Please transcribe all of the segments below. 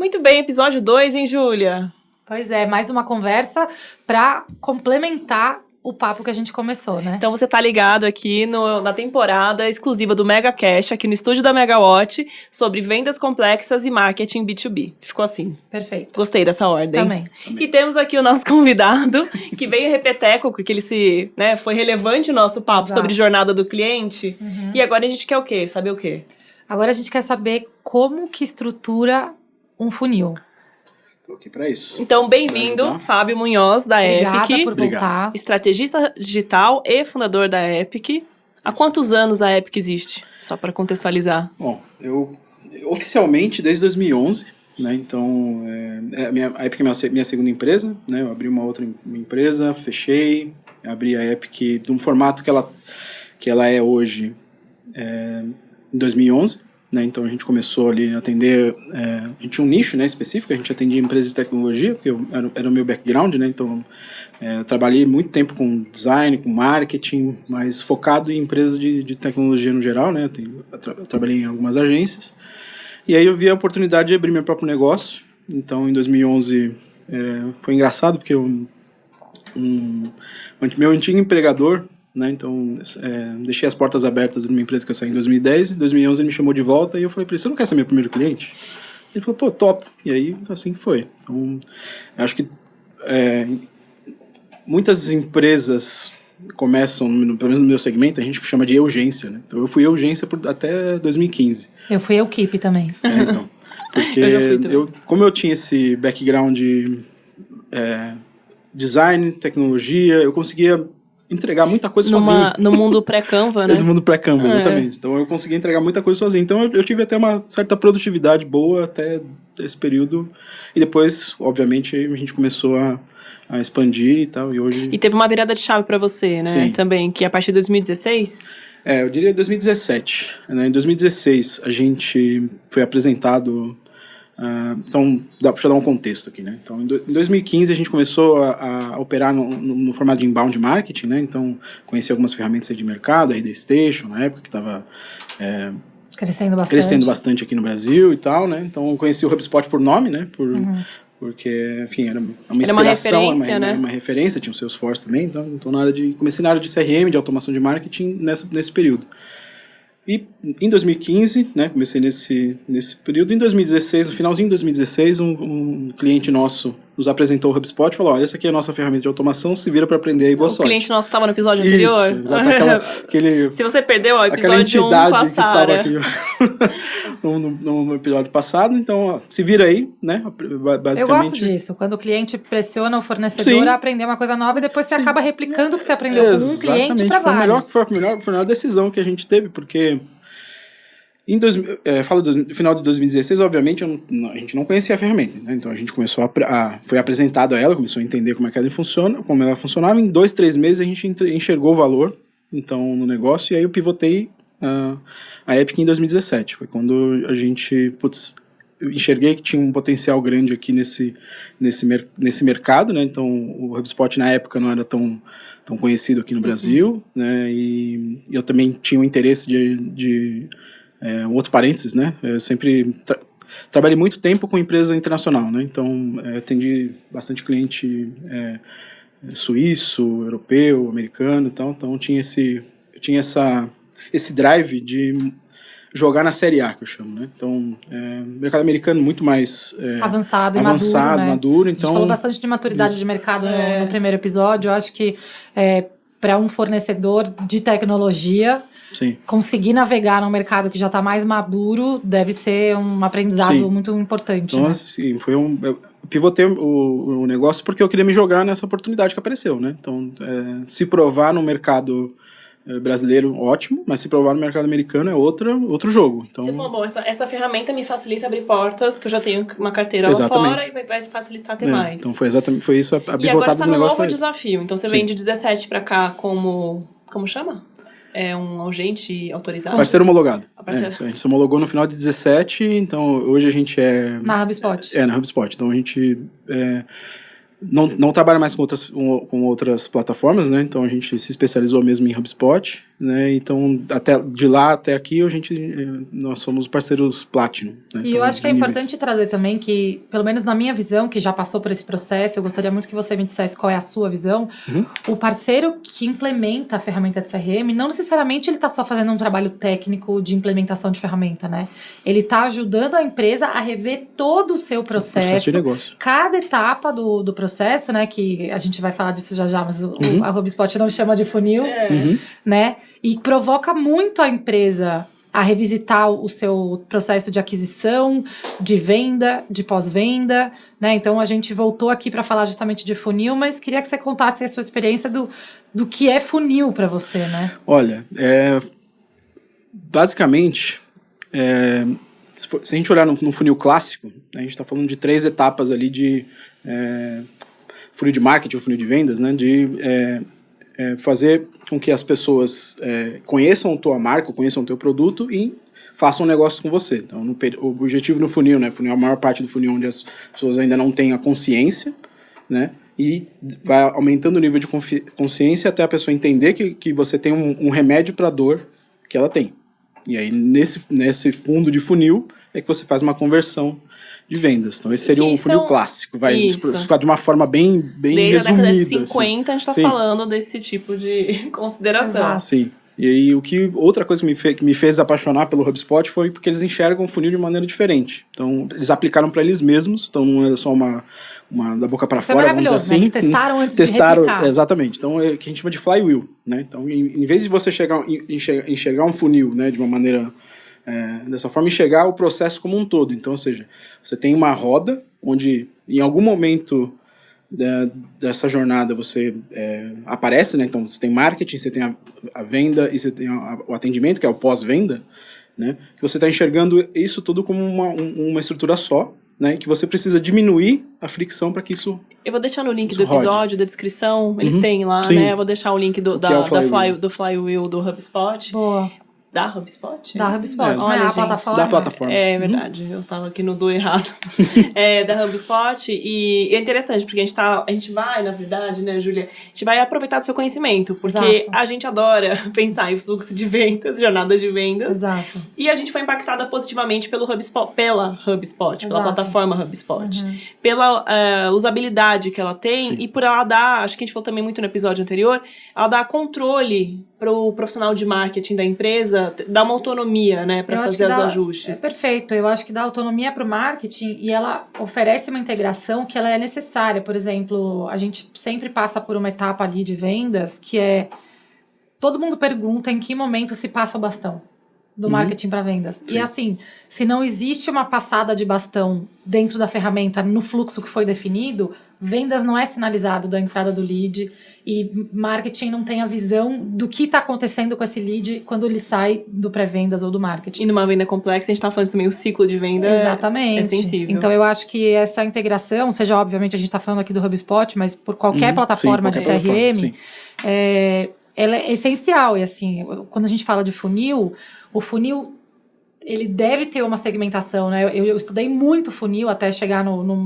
Muito bem, episódio 2, hein, Júlia? Pois é, mais uma conversa para complementar o papo que a gente começou, né? Então você tá ligado aqui na temporada exclusiva do Mega Cash, aqui no estúdio da Megawatt, sobre vendas complexas e marketing B2B. Ficou assim. Perfeito. Gostei dessa ordem. Também. E temos aqui o nosso convidado, que veio repeteco, porque ele foi relevante o nosso papo Exato. sobre jornada do cliente. E agora a gente quer o quê? Saber o quê? Agora a gente quer saber como que estrutura um funil. Tô aqui para isso. Então, bem-vindo, Fábio Munhoz, da Obrigada Epic. por voltar. Estrategista digital e fundador da Epic. Há quantos anos a Epic existe? Só para contextualizar. Bom, eu oficialmente desde 2011, né? Então, a Epic é minha segunda empresa, né? Eu abri uma outra empresa, fechei, abri a Epic de um formato que ela é hoje em 2011. Né, então a gente começou ali a atender, a gente tinha um nicho, né, específico, a gente atendia empresas de tecnologia, porque era o meu background, né, então trabalhei muito tempo com design, com marketing, mas focado em empresas de tecnologia no geral, né, trabalhei em algumas agências, e aí eu vi a oportunidade de abrir meu próprio negócio. Então em 2011 foi engraçado, porque meu antigo empregador, né, então deixei as portas abertas numa empresa que eu saí em 2010, em 2011 ele me chamou de volta e eu falei para ele, você não quer ser meu primeiro cliente? Ele falou, pô, top. E aí, assim que foi. Então, acho que muitas empresas começam, pelo menos no meu segmento, a gente chama de urgência, né? Então eu fui urgência até 2015. Eu fui Equipe também. Então, porque como eu tinha esse background de design, tecnologia, eu conseguia entregar muita coisa sozinho. No mundo pré-Canva, né? No mundo pré-Canva, exatamente. Então eu consegui entregar muita coisa sozinho. Então eu tive até uma certa produtividade boa até esse período. E depois, obviamente, a gente começou a expandir e tal. E teve uma virada de chave para você, né? Sim. Também, que é a partir de 2016? Eu diria 2017. Né? Em 2016 a gente foi apresentado... então, deixa eu dar um contexto aqui, né? Então, em 2015 a gente começou a operar no formato de inbound marketing, né? Então, conheci algumas ferramentas de mercado, a RD Station, na época, que estava crescendo bastante aqui no Brasil e tal, né? Então, eu conheci o HubSpot por nome, né? Porque, enfim, era uma inspiração, uma referência, tinha o Salesforce também, então comecei na área de CRM, de automação de marketing, nesse período. E em 2015, né, comecei nesse período. Em 2016, no finalzinho de 2016, um cliente nosso nos apresentou o HubSpot e falou, olha, essa aqui é a nossa ferramenta de automação, se vira para aprender aí, boa sorte. O cliente nosso estava no episódio anterior? Isso, exato, se você perdeu, o episódio 1 que estava aqui no episódio passado, então, ó, se vira aí, né, basicamente. Eu gosto disso, quando o cliente pressiona o fornecedor a aprender uma coisa nova e depois você acaba replicando o que você aprendeu com um cliente para vários. Foi a melhor decisão que a gente teve, porque... falo do final de 2016, obviamente, a gente não conhecia a ferramenta, né? Então a gente começou foi apresentado a ela, começou a entender como ela funcionava. Em 2-3 meses a gente enxergou o valor, então, no negócio, e aí eu pivotei a Epic em 2017. Foi quando a gente, enxerguei que tinha um potencial grande aqui nesse mercado, né? Então o HubSpot na época não era tão conhecido aqui no Brasil, né? E eu também tinha um interesse de outro parênteses, né? Eu sempre trabalhei muito tempo com empresa internacional, né? Então, atendi bastante cliente suíço, europeu, americano e tal. Então, eu tinha esse drive de jogar na série A, que eu chamo, né? Então, mercado americano muito mais avançado e maduro. Então, a gente falou bastante de maturidade de mercado no primeiro episódio. Eu acho que para um fornecedor de tecnologia... Sim. Conseguir navegar num mercado que já está mais maduro deve ser um aprendizado muito importante. Então, né? Sim, eu pivotei o negócio porque eu queria me jogar nessa oportunidade que apareceu, né? Então, se provar no mercado brasileiro, ótimo, mas se provar no mercado americano é outro jogo. Então, você falou, bom, essa ferramenta me facilita abrir portas, que eu já tenho uma carteira lá fora e vai facilitar ter mais. Então foi isso, a pivotada do negócio. E agora você está num novo desafio, então você vem de 17 para cá como chama? É um agente autorizado? Parceiro homologado. Então a gente se homologou no final de 17, então hoje a gente na HubSpot. Na HubSpot. Então a gente não trabalha mais com outras plataformas, né? Então a gente se especializou mesmo em HubSpot, né? Então de lá até aqui nós somos parceiros Platinum. Né? E então, eu acho que é importante trazer também que, pelo menos na minha visão, que já passou por esse processo, eu gostaria muito que você me dissesse qual é a sua visão. O parceiro que implementa a ferramenta de CRM, não necessariamente ele está só fazendo um trabalho técnico de implementação de ferramenta, né? Ele está ajudando a empresa a rever todo o seu processo de negócio. Cada etapa do processo, né? Que a gente vai falar disso já, mas a HubSpot não chama de funil, né? E provoca muito a empresa a revisitar o seu processo de aquisição, de venda, de pós-venda, né? Então a gente voltou aqui para falar justamente de funil, mas queria que você contasse a sua experiência do que é funil para você, né? Olha, basicamente, se a gente olhar no funil clássico, né, a gente está falando de 3 etapas ali de funil de marketing ou funil de vendas, né, de fazer com que as pessoas conheçam a tua marca, conheçam o teu produto e façam um negócio com você. Então, o objetivo no funil, né, funil é a maior parte do funil onde as pessoas ainda não têm a consciência, né, e vai aumentando o nível de consciência até a pessoa entender que você tem um remédio para a dor que ela tem. E aí, nesse fundo de funil, é que você faz uma conversão de vendas. Então, esse seria um funil clássico. Vai de uma forma bem Desde resumida. Desde a década de 50, assim. A gente está falando desse tipo de consideração. Exato. Sim. E aí, outra coisa que me fez apaixonar pelo HubSpot foi porque eles enxergam o funil de maneira diferente. Então, eles aplicaram para eles mesmos. Então, não era só uma da boca para fora, vamos dizer assim. Né? Eles testaram antes de replicar. Exatamente. Então, é o que a gente chama de flywheel, né? Então, em vez de você enxergar um funil, né, de uma maneira dessa forma, enxergar o processo como um todo. Então, ou seja, você tem uma roda onde, em algum momento dessa jornada, você aparece, né? Então, você tem marketing, você tem a venda e você tem o atendimento, que é o pós-venda, né? Que você está enxergando isso tudo como uma estrutura só, né, que você precisa diminuir a fricção para que isso. Eu vou deixar no link do episódio, da descrição, eles têm lá, Sim. né? Eu vou deixar o link do Flywheel do HubSpot. Boa. Da HubSpot? Da HubSpot, olha, gente, a plataforma. Da plataforma. É verdade, eu tava aqui no do errado. Da HubSpot, e é interessante, porque a gente vai, na verdade, né, Júlia, a gente vai aproveitar do seu conhecimento, porque Exato. A gente adora pensar em fluxo de vendas, jornada de vendas. Exato. E a gente foi impactada positivamente pela HubSpot, pela plataforma HubSpot. Pela usabilidade que ela tem. Sim. E por ela dar, acho que a gente falou também muito no episódio anterior, ela dá controle pro profissional de marketing da empresa, dá uma autonomia, né, para fazer os ajustes. Perfeito, eu acho que dá autonomia para o marketing e ela oferece uma integração que ela é necessária. Por exemplo, a gente sempre passa por uma etapa ali de vendas que todo mundo pergunta em que momento se passa o bastão do marketing para vendas. Sim. E assim, se não existe uma passada de bastão dentro da ferramenta no fluxo que foi definido, vendas não é sinalizado da entrada do lead e marketing não tem a visão do que está acontecendo com esse lead quando ele sai do pré-vendas ou do marketing. E numa venda complexa, a gente está falando também o ciclo de venda. Exatamente. É sensível. Então eu acho que essa integração, seja obviamente a gente está falando aqui do HubSpot, mas por qualquer plataforma de CRM, ela é essencial. E assim, quando a gente fala de funil, o funil, ele deve ter uma segmentação, né? Eu estudei muito funil até chegar no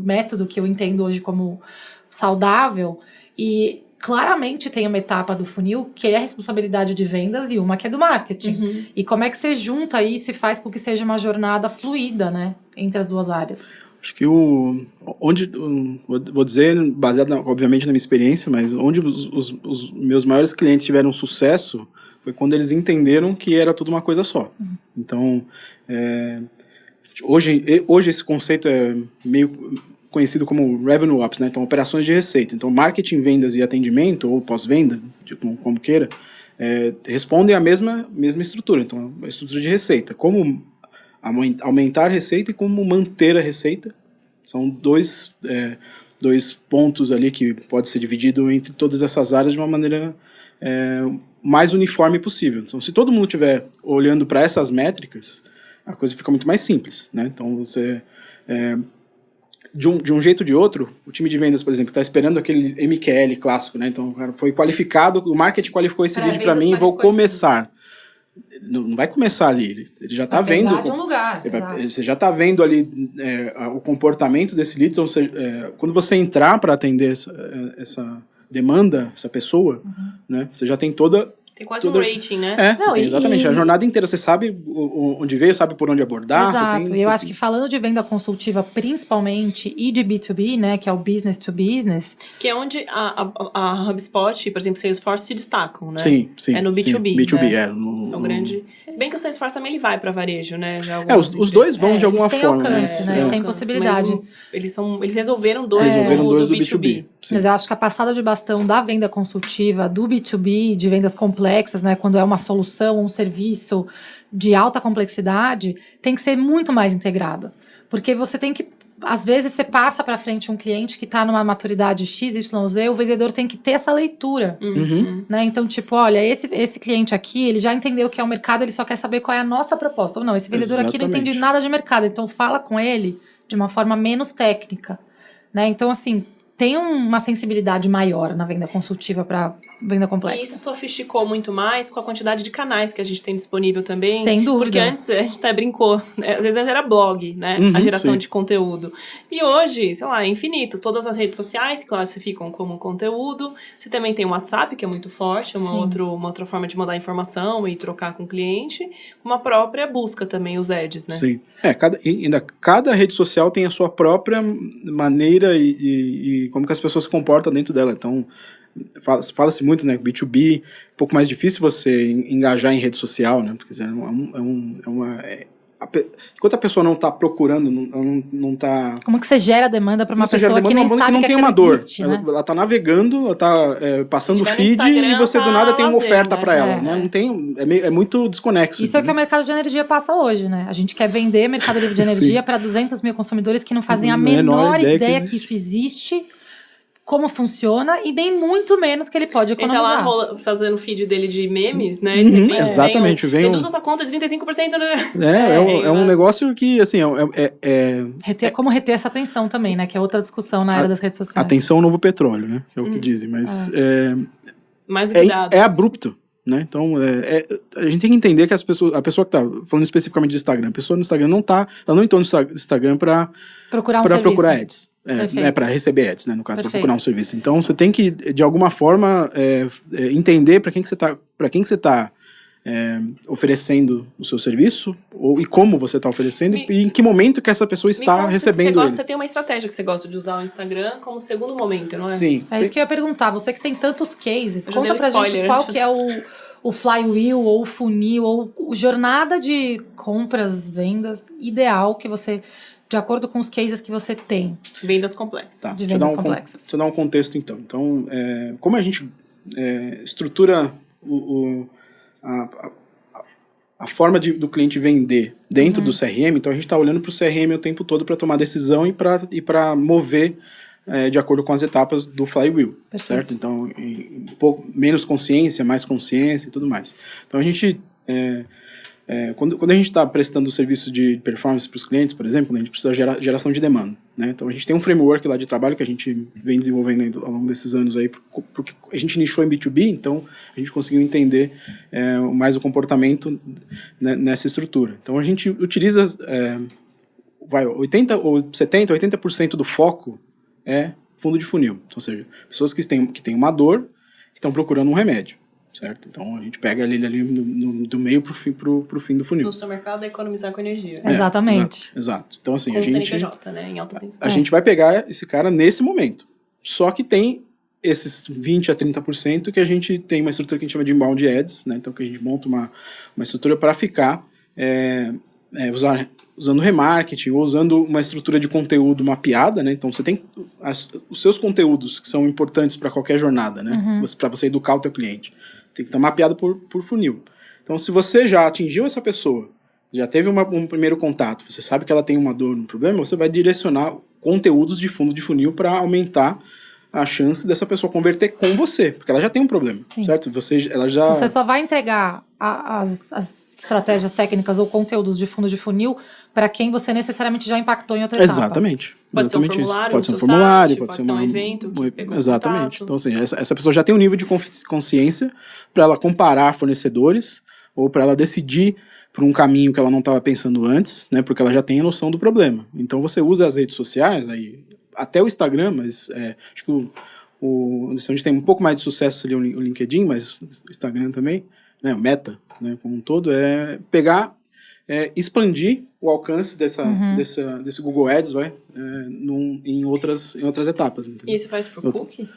método que eu entendo hoje como saudável. E claramente tem uma etapa do funil que é a responsabilidade de vendas e uma que é do marketing. E como é que você junta isso e faz com que seja uma jornada fluida, né? Entre as duas áreas. Acho que vou dizer, baseado obviamente na minha experiência, mas onde os meus maiores clientes tiveram sucesso foi quando eles entenderam que era tudo uma coisa só. Então, hoje esse conceito é meio conhecido como Revenue Ops, né? Então, operações de receita. Então, marketing, vendas e atendimento, ou pós-venda, como queira, respondem à mesma estrutura. Então, a estrutura de receita. Como aumentar a receita e como manter a receita. São dois pontos ali que pode ser dividido entre todas essas áreas de uma maneira mais uniforme possível. Então, se todo mundo estiver olhando para essas métricas, a coisa fica muito mais simples, né? Então, você... de um jeito ou de outro, o time de vendas, por exemplo, está esperando aquele MQL clássico, né? Então, o cara foi qualificado, o marketing qualificou esse lead para mim e vou começar. não vai começar ali, ele já está vendo. De um lugar, você já está vendo ali o comportamento desse lead, ou seja, quando você entrar para atender essa demanda, essa pessoa, né, você já tem toda... Tem quase um rating, né? Não, exatamente. A jornada inteira, você sabe onde veio, sabe por onde abordar. Exato. E eu acho que falando de venda consultiva, principalmente, e de B2B, né, que é o business to business. Que é onde a HubSpot, por exemplo, Salesforce se destacam, né? Sim. É no B2B, B2B, né? É o grande... Se bem que o Salesforce também ele vai para varejo, né? Os dois vão de alguma forma. Alcance, né? Eles têm possibilidade. Eles resolveram dois do B2B. Mas eu acho que a passada de bastão da venda consultiva, do B2B, de vendas complexas, né, quando é uma solução, um serviço de alta complexidade, tem que ser muito mais integrada. Porque você tem que, às vezes, você passa para frente um cliente que está numa maturidade XYZ, o vendedor tem que ter essa leitura. Né? Então, tipo, olha, esse cliente aqui, ele já entendeu o que é o mercado, ele só quer saber qual é a nossa proposta. Ou não, esse vendedor aqui não entende nada de mercado, então fala com ele de uma forma menos técnica. Né? Então, assim, tem uma sensibilidade maior na venda consultiva para venda complexa. E isso sofisticou muito mais com a quantidade de canais que a gente tem disponível também. Sem dúvida. Porque antes a gente até brincou, né? Às vezes era blog, né? A geração de conteúdo. E hoje, sei lá, é infinitos. Todas as redes sociais se classificam como conteúdo. Você também tem o WhatsApp, que é muito forte, uma outra forma de mandar informação e trocar com o cliente. Uma própria busca também, os ads, né? Sim. Cada rede social tem a sua própria maneira e como que as pessoas se comportam dentro dela. Então, fala-se muito, né, B2B, um pouco mais difícil você engajar em rede social, né, porque enquanto a pessoa não está procurando, não está... Como que você gera demanda para uma pessoa que nem sabe que aquilo existe, né? Ela está navegando, ela está passando o feed e você do nada tem uma oferta para ela, né? Não tem, é muito desconexo. Isso é o que o mercado de energia passa hoje, né? A gente quer vender mercado livre de energia para 200 mil consumidores que não fazem a menor ideia que isso existe, como funciona, e nem muito menos que ele pode economizar. Ele tá lá fazendo o feed dele de memes, né? Exatamente. Reduz essa conta de 35%. É um negócio que, assim, como reter essa atenção também, né? Que é outra discussão na era das redes sociais. Atenção é o novo petróleo, né? Que é o que dizem, mas... Mais do que dados. É abrupto, né? Então, a gente tem que entender que a pessoa que tá falando especificamente de Instagram, a pessoa no Instagram ela não entrou no Instagram para procurar ads. Para receber ads, né, no caso, para procurar um serviço. Então, você tem que, de alguma forma, entender para quem que você está oferecendo o seu serviço, e como você está oferecendo, e em que momento que essa pessoa está recebendo ele. Você tem uma estratégia que você gosta de usar o Instagram como segundo momento, não é? Sim. É isso que eu ia perguntar. Você que tem tantos cases, conta pra gente qual que é o flywheel, ou o funil, ou jornada de compras, vendas ideal que você... De acordo com os cases que você tem. Vendas complexas. De vendas complexas. Deixa eu dar um contexto, então. Então, como a gente estrutura a forma do cliente vender dentro do CRM, então a gente está olhando para o CRM o tempo todo para tomar decisão e para mover de acordo com as etapas do flywheel. Perfeito. Certo? Então, um pouco menos consciência, mais consciência e tudo mais. Então, a gente... quando a gente está prestando serviço de performance para os clientes, por exemplo, a gente precisa de geração de demanda, né? Então a gente tem um framework lá de trabalho que a gente vem desenvolvendo ao longo desses anos aí, porque a gente nichou em B2B, então a gente conseguiu entender mais o comportamento nessa estrutura. Então a gente utiliza 80% do foco é fundo de funil, ou seja, pessoas que têm uma dor, que estão procurando um remédio. Certo? Então a gente pega ele ali do meio pro fim do funil. No seu mercado é economizar com energia. Exatamente. Exato. Então assim, com a gente... CNPJ, né? Em alta tensão. A gente vai pegar esse cara nesse momento. Só que tem esses 20% a 30% que a gente tem uma estrutura que a gente chama de inbound ads, né? Então que a gente monta uma estrutura para ficar usando remarketing ou usando uma estrutura de conteúdo mapeada, né? Então você tem os seus conteúdos que são importantes para qualquer jornada, né? Para você educar o teu cliente. Tem que estar mapeado por funil. Então, se você já atingiu essa pessoa, já teve um primeiro contato, você sabe que ela tem uma dor, um problema, você vai direcionar conteúdos de fundo de funil para aumentar a chance dessa pessoa converter com você, porque ela já tem um problema, certo? Você só vai entregar as estratégias técnicas ou conteúdos de fundo de funil para quem você necessariamente já impactou em outra etapa. Exatamente. Pode ser um formulário, pode ser um formulário, pode ser um evento que pegou exatamente. Contato. Então, assim, essa pessoa já tem um nível de consciência para ela comparar fornecedores ou para ela decidir por um caminho que ela não estava pensando antes, né, porque ela já tem a noção do problema. Então você usa as redes sociais, aí, até o Instagram, mas acho que onde tem um pouco mais de sucesso ali o LinkedIn, mas o Instagram também, né, o Meta, né, como um todo, é pegar, expandir o alcance desse Google Ads, em outras etapas. Entendeu? E você faz por cookie?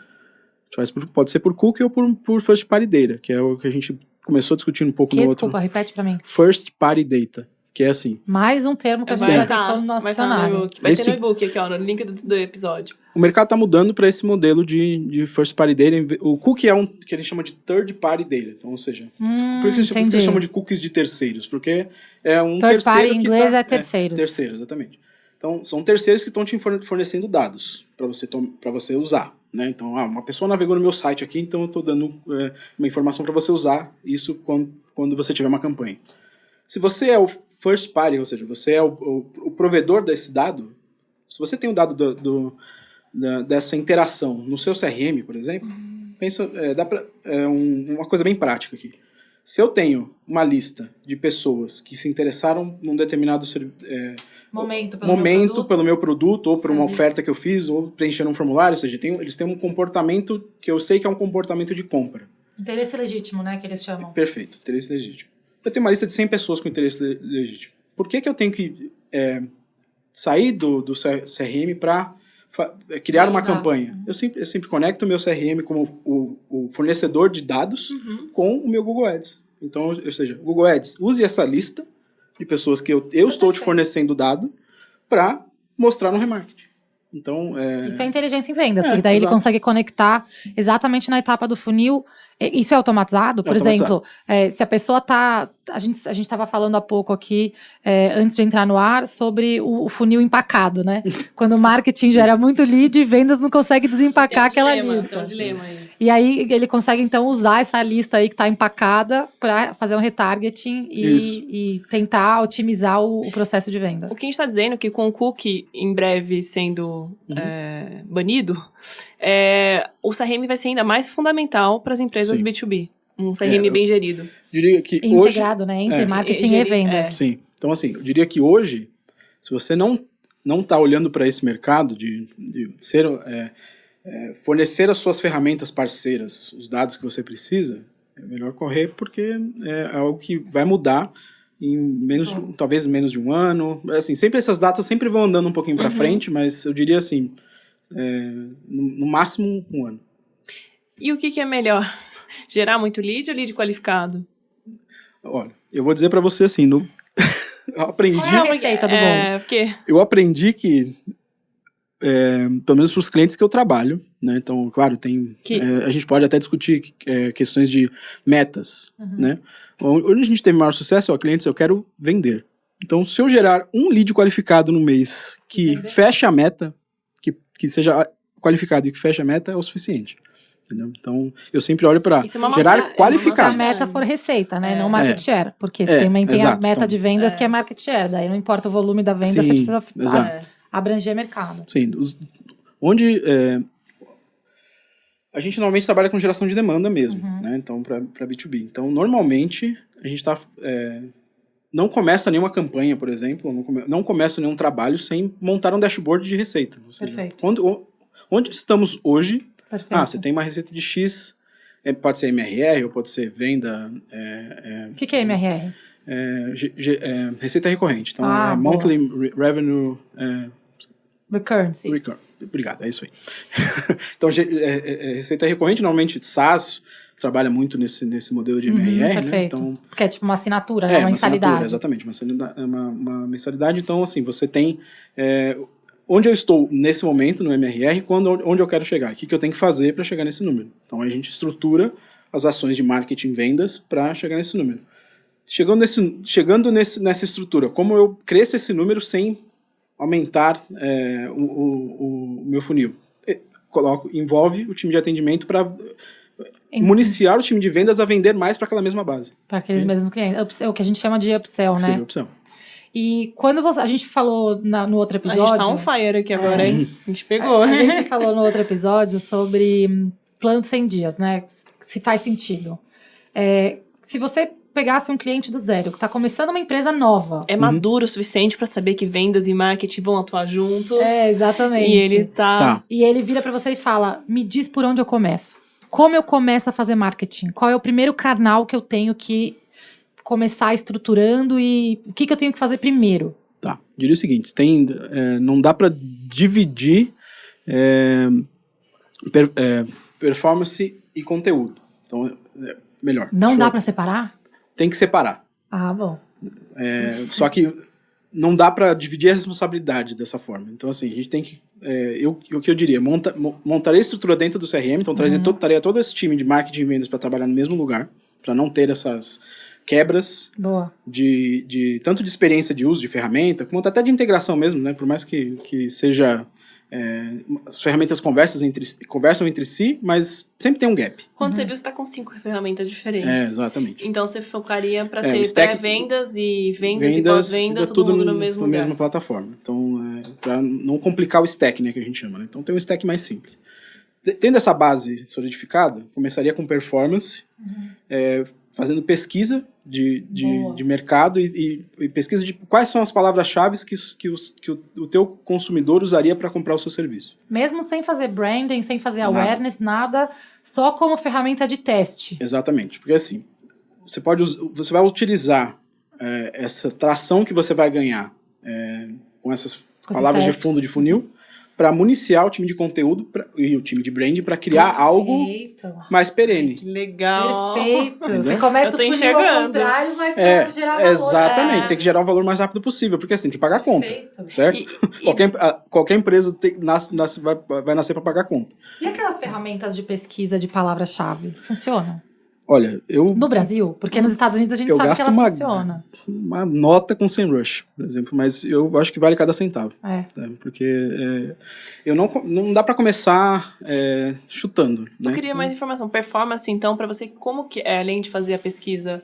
Pode ser por cookie ou por first party data, que é o que a gente começou discutindo um pouco no outro. Desculpa, repete pra mim. First party data, que é assim. Mais um termo que a gente vai ter no nosso dicionário. Vai ter no e-book aqui, ó, no link do episódio. O mercado está mudando para esse modelo de first party data. O cookie é que eles chamam de third party data. Então, ou seja, por que eles chamam de cookies de terceiros? Porque é um third terceiro party em inglês é terceiros. Terceiros, exatamente. Então, são terceiros que estão te fornecendo dados para você usar. Né? Então, uma pessoa navegou no meu site aqui, então eu estou dando uma informação para você usar isso quando você tiver uma campanha. Se você é o first party, ou seja, você é o provedor desse dado, se você tem o dado dessa interação no seu CRM, por exemplo, uma coisa bem prática aqui. Se eu tenho uma lista de pessoas que se interessaram num determinado momento pelo meu produto, ou por uma oferta que eu fiz, ou preencheram um formulário, ou seja, eles têm um comportamento que eu sei que é um comportamento de compra. Interesse legítimo, né, que eles chamam. Perfeito, interesse legítimo. Eu tenho uma lista de 100 pessoas com interesse legítimo. Por que eu tenho que sair do CRM para criar uma campanha? Eu sempre conecto o meu CRM como o fornecedor de dados com o meu Google Ads. Então, ou seja, Google Ads, use essa lista de pessoas que eu estou te fornecendo dado para mostrar no remarketing. Então, isso é inteligência em vendas, porque daí ele consegue conectar exatamente na etapa do funil. Isso é automatizado? Por exemplo, se a pessoa está... A gente estava falando há pouco aqui, antes de entrar no ar, sobre o funil empacado, né? Quando o marketing gera muito lead, vendas não consegue desempacar aquela lista. Tem um dilema aí. E aí ele consegue, então, usar essa lista aí que está empacada para fazer um retargeting e tentar otimizar o processo de venda. O que a gente está dizendo é que com o cookie em breve sendo banido, o CRM vai ser ainda mais fundamental para as empresas B2B. Um CRM bem gerido. Diria que integrado, né? Entre marketing e vendas. Sim. Então, assim, eu diria que hoje, se você não está olhando para esse mercado de ser... fornecer as suas ferramentas parceiras, os dados que você precisa, é melhor correr, porque é algo que vai mudar em talvez menos de um ano. Assim, sempre essas datas sempre vão andando um pouquinho para frente, mas eu diria assim, no máximo um ano. E o que é melhor? Gerar muito lead ou lead qualificado? Olha, eu vou dizer para você assim, eu aprendi... Qual é a receita do bolo? Porque... Eu aprendi que pelo menos para os clientes que eu trabalho, né? Então, claro, a gente pode até discutir questões de metas, né? Onde a gente teve maior sucesso, clientes, eu quero vender. Então, se eu gerar um lead qualificado no mês que feche a meta, que seja qualificado e que feche a meta, é o suficiente. Entendeu? Então, eu sempre olho para gerar qualificado. Se a meta for receita, né? Não market share. Porque também tem a meta de vendas que é market share. Daí não importa o volume da venda, você precisa abranger mercado. Sim. Onde a gente normalmente trabalha com geração de demanda mesmo, né? Então, para B2B. Então, normalmente, a gente não começa nenhuma campanha, por exemplo, não começa nenhum trabalho sem montar um dashboard de receita. Ou seja, perfeito. Onde estamos hoje? Perfeito. Você tem uma receita de X, pode ser MRR ou pode ser venda... O que é MRR? Receita recorrente. Então, Monthly Revenue... Recurrency. Obrigado, é isso aí. Então, receita recorrente, normalmente SaaS trabalha muito nesse modelo de MRR, perfeito. Né? Então, porque é tipo uma assinatura, né? Uma mensalidade. Exatamente, uma mensalidade. Então, assim, você tem... onde eu estou nesse momento no MRR, onde eu quero chegar, o que eu tenho que fazer para chegar nesse número. Então a gente estrutura as ações de marketing e vendas para chegar nesse número. Chegando nessa estrutura, como eu cresço esse número sem aumentar o meu funil? Envolve o time de atendimento para municiar o time de vendas a vender mais para aquela mesma base. Para aqueles mesmos clientes. O que a gente chama de upsell, né? Seria upsell. E quando a gente falou no outro episódio... A gente tá on fire aqui agora, hein? A gente pegou. A gente falou no outro episódio sobre plano de 100 dias, né? Se faz sentido. Se você pegasse um cliente do zero, que está começando uma empresa nova. É maduro o suficiente para saber que vendas e marketing vão atuar juntos. Exatamente. E ele tá... E ele vira para você e fala, me diz por onde eu começo. Como eu começo a fazer marketing? Qual é o primeiro canal que eu tenho que começar estruturando e o que eu tenho que fazer primeiro? Tá, diria o seguinte, não dá para dividir performance e conteúdo. Então, melhor. Não dá para separar? Tem que separar. Ah, bom. Só que não dá para dividir a responsabilidade dessa forma. Então, assim, a gente tem que... o que eu diria, montaria a estrutura dentro do CRM, então traria todo esse time de marketing e vendas para trabalhar no mesmo lugar, para não ter essas quebras tanto de experiência de uso de ferramenta, como até de integração mesmo, né? Por mais que seja... as ferramentas conversam entre si, mas sempre tem um gap. Quando você viu, você está com 5 ferramentas diferentes. Exatamente. Então você focaria para ter pré-vendas e vendas e pós-venda, todo mundo no mesmo lugar. Na mesma plataforma. Então, para não complicar o stack, né, que a gente chama. Né? Então tem um stack mais simples. Tendo essa base solidificada, começaria com performance, fazendo pesquisa de mercado e pesquisa de quais são as palavras-chave que o teu consumidor usaria para comprar o seu serviço. Mesmo sem fazer branding, sem fazer awareness, nada, só como ferramenta de teste. Exatamente, porque assim, você vai utilizar essa tração que você vai ganhar com essas palavras de fundo de funil para municiar o time de conteúdo e o time de branding para criar algo mais perene. Que legal! Perfeito! Entendeu? Você começa o funil ao contrário, mas para gerar valor. Exatamente, tem que gerar o valor mais rápido possível, porque assim, tem que pagar a conta, certo? Qualquer empresa vai nascer para pagar a conta. E aquelas ferramentas de pesquisa de palavra-chave, funcionam? Olha, no Brasil? Porque nos Estados Unidos a gente sabe que elas funcionam. Uma nota com SEMrush, por exemplo, mas eu acho que vale cada centavo. Né? Porque não dá para começar chutando. Eu queria mais informação. Performance, então, para você, como que além de fazer a pesquisa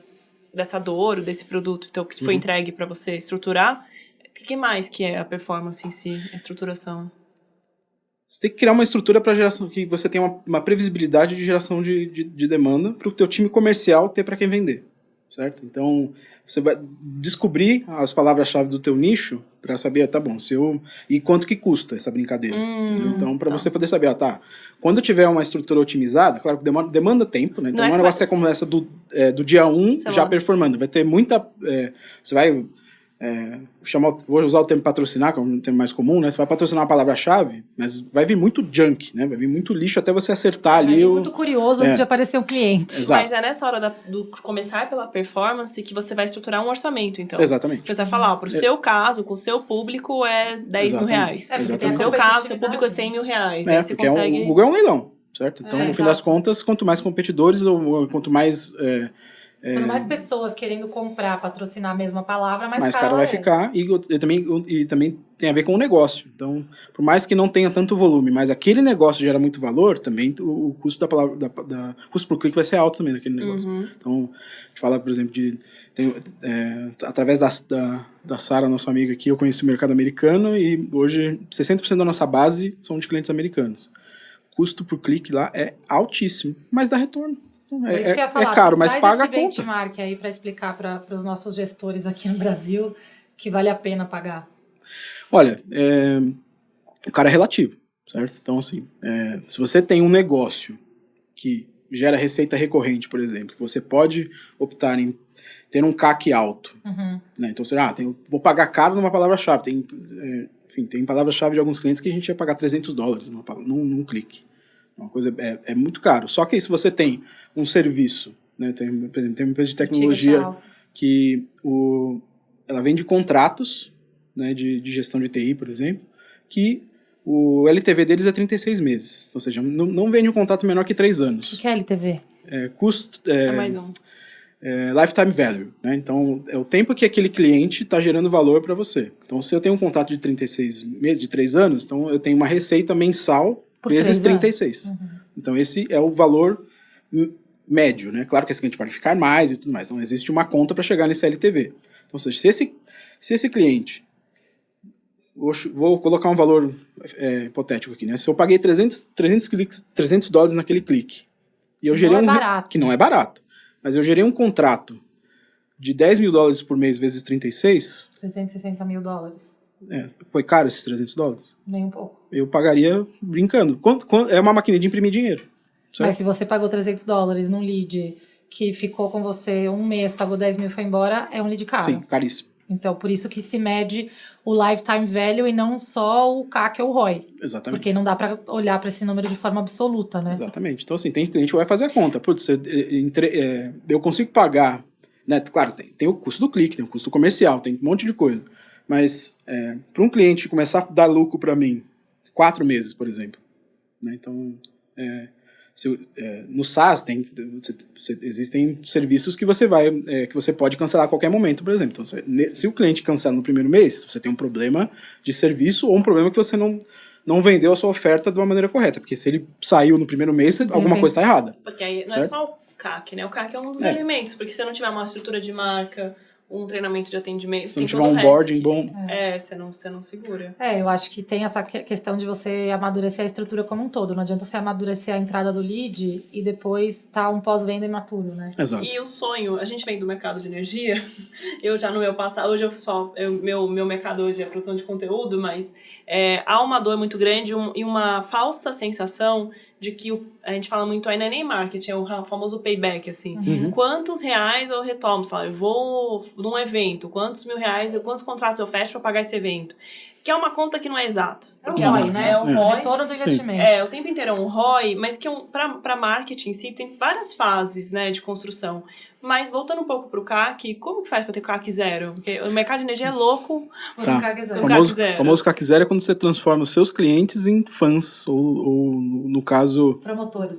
dessa dor, desse produto então, que foi entregue para você estruturar, o que mais que é a performance em si, a estruturação? Você tem que criar uma estrutura para geração, que você tenha uma previsibilidade de geração de demanda para o teu time comercial ter para quem vender, certo? Então, você vai descobrir as palavras-chave do teu nicho para saber, tá bom, e quanto que custa essa brincadeira. Então, para você poder saber, quando eu tiver uma estrutura otimizada, claro que demanda tempo, né? Então, não é um negócio que você começa do dia 1 já performando. Vai ter muita... você vai... vou usar o termo patrocinar, que é um termo mais comum, né? Você vai patrocinar uma palavra-chave, mas vai vir muito junk, né? Vai vir muito lixo até você acertar ali. Muito curioso antes de aparecer um cliente. Exato. Mas é nessa hora do começar pela performance que você vai estruturar um orçamento, então. Exatamente. Você vai falar, pro seu caso, com o seu público é 10 mil reais. No seu caso, seu público é 100 mil reais. Aí você consegue... o Google é um leilão, certo? Então, no fim das contas, quanto mais competidores ou quanto mais... Quanto mais pessoas querendo comprar, patrocinar a mesma palavra, mais caro vai ficar. E também tem a ver com o negócio. Então, por mais que não tenha tanto volume, mas aquele negócio gera muito valor, também o custo da palavra, custo por clique vai ser alto também naquele negócio. Então, a gente fala, por exemplo, através da Sara, nossa amiga aqui, eu conheci o mercado americano e hoje 60% da nossa base são de clientes americanos. O custo por clique lá é altíssimo, mas dá retorno. Isso que eu ia falar, caro, mas paga a conta. Traz esse benchmark aí para explicar para os nossos gestores aqui no Brasil que vale a pena pagar. Olha, o cara é relativo, certo? Então, assim, se você tem um negócio que gera receita recorrente, por exemplo, que você pode optar em ter um CAC alto, né? Então, você, vou pagar caro numa palavra-chave. Tem palavra-chave de alguns clientes que a gente ia pagar $300 num clique. Uma coisa é muito caro. Só que se você tem um serviço, né, por exemplo, tem uma empresa de tecnologia que ela vende contratos, né, de gestão de TI, por exemplo, que o LTV deles é 36 meses. Ou seja, não vende um contrato menor que 3 anos. O que é LTV? Custo... mais um. Lifetime value, né? Então, é o tempo que aquele cliente está gerando valor para você. Então, se eu tenho um contrato de 36 meses, de 3 anos, então eu tenho uma receita mensal vezes 36. Então, esse é o valor médio, né? Claro que esse cliente pode ficar mais e tudo mais. Então, existe uma conta para chegar nesse LTV. Então, ou seja, se esse cliente... Vou colocar um valor hipotético aqui, né? Se eu paguei $300 naquele clique, e eu gerei barato. Que não é barato, mas eu gerei um contrato de $10 mil por mês vezes 36... $360 mil. Foi caro esses $300? Nem um pouco. Eu pagaria brincando. É uma maquininha de imprimir dinheiro. Certo? Mas se você pagou $300 num lead que ficou com você um mês, pagou 10 mil e foi embora, é um lead caro. Sim, caríssimo. Então, por isso que se mede o lifetime value e não só o CAC ou o ROI. Exatamente. Porque não dá para olhar para esse número de forma absoluta, né? Exatamente. Então, assim, tem cliente que vai fazer a conta. Putz, eu consigo pagar, né? Claro, tem o custo do clique, tem o custo comercial, tem um monte de coisa. Mas, para um cliente começar a dar lucro para mim, 4 meses, por exemplo, né? Então, no SaaS existem serviços que você pode cancelar a qualquer momento, por exemplo. Então, se o cliente cancela no primeiro mês, você tem um problema de serviço ou um problema que você não vendeu a sua oferta de uma maneira correta. Porque se ele saiu no primeiro mês, alguma coisa está errada. Porque aí não certo? É só o CAC, né? O CAC é um dos elementos, porque se você não tiver uma estrutura de marca, um treinamento de atendimento, se não tiver um onboarding bom. Você não segura. Eu acho que tem essa questão de você amadurecer a estrutura como um todo. Não adianta você amadurecer a entrada do lead e depois tá um pós-venda imaturo, né? Exato. E o sonho, a gente vem do mercado de energia, eu já no meu passado, hoje meu mercado hoje é produção de conteúdo, mas há uma dor muito grande e uma falsa sensação de que a gente fala muito aí, não é nem marketing, é o famoso payback, assim. Uhum. Quantos reais eu retomo, sei lá, eu vou num evento, quantos contratos eu fecho para pagar esse evento? Que é uma conta que não é exata. É o ROI, né? É o ROI. Retorno do investimento. O tempo inteiro é um ROI, mas que para marketing em si tem várias fases, né, de construção. Mas voltando um pouco pro CAC, como que faz para ter CAC zero? Porque o mercado de energia é louco. Tá. O famoso CAC zero é quando você transforma os seus clientes em fãs, ou no caso,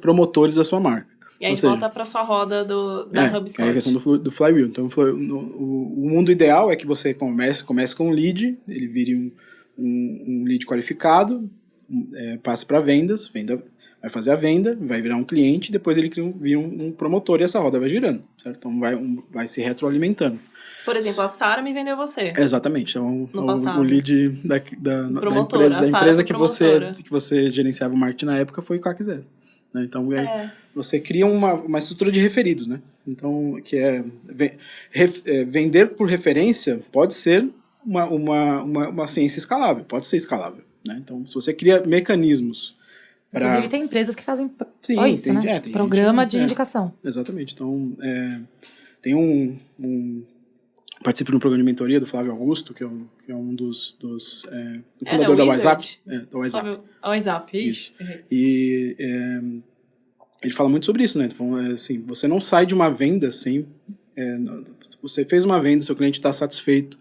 promotores da sua marca. E aí volta para sua roda da HubSpot. É a questão do flywheel. Então, o mundo ideal é que você comece com um lead, ele vire um lead qualificado, passe para vendas, vai fazer a venda, vai virar um cliente, depois ele vira um promotor e essa roda vai girando, certo? Então vai se retroalimentando. Por exemplo, a Sara me vendeu você. Exatamente. Então, o lead da empresa que você gerenciava o marketing na época foi o CAC zero. Né? Então, você cria uma estrutura de referidos, né? Então, que vender por referência pode ser uma ciência escalável, pode ser escalável, né? Então, se você cria mecanismos Inclusive, tem empresas que fazem só isso, né? Programa de indicação. Exatamente. Então, tem participo de um programa de mentoria do Flávio Augusto, que é um dos fundador da WhatsApp. Da WhatsApp. WhatsApp, isso. E ele fala muito sobre isso, né? Então, assim, você não sai de uma venda sem... você fez uma venda, seu cliente está satisfeito,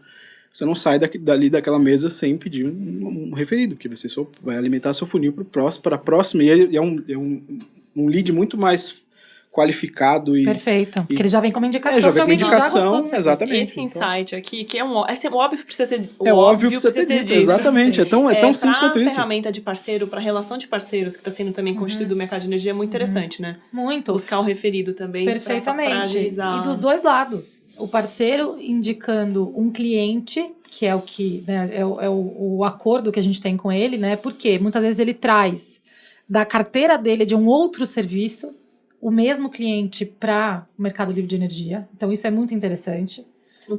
você não sai daquela mesa sem pedir um referido, que você vai alimentar seu funil para a próxima, e é um lead muito mais qualificado. Perfeito, porque ele já vem com uma indicação. Já vem com uma indicação, exatamente. Esse insight aqui, que é óbvio que precisa ser dito. Óbvio que precisa ser dito, exatamente. É tão simples quanto isso. Para ferramenta de parceiro, para relação de parceiros, que está sendo também constituído do mercado de energia, é muito interessante, né? Muito. Buscar o referido também. Perfeitamente. Pra agilizar. E dos dois lados. O parceiro indicando um cliente, que é o que, né, é o acordo que a gente tem com ele, né? Porque muitas vezes ele traz da carteira dele de um outro serviço o mesmo cliente para o mercado livre de energia. Então, isso é muito interessante.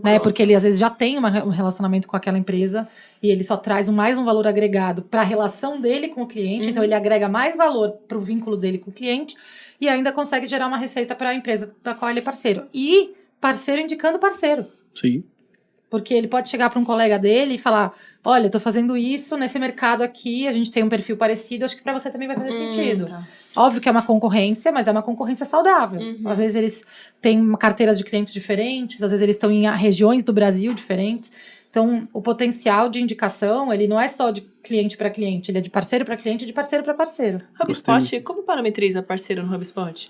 Né? Porque ele, às vezes, já tem um relacionamento com aquela empresa e ele só traz mais um valor agregado para a relação dele com o cliente. Então, ele agrega mais valor para o vínculo dele com o cliente e ainda consegue gerar uma receita para a empresa da qual ele é parceiro. E parceiro indicando parceiro. Sim. Porque ele pode chegar para um colega dele e falar, olha, eu tô fazendo isso nesse mercado aqui, a gente tem um perfil parecido, acho que para você também vai fazer sentido. Tá. Óbvio que é uma concorrência, mas é uma concorrência saudável. Às vezes eles têm carteiras de clientes diferentes, às vezes eles estão em regiões do Brasil diferentes. Então, o potencial de indicação, ele não é só de cliente para cliente, ele é de parceiro para cliente e de parceiro para parceiro. HubSpot, como parametriza parceiro no HubSpot?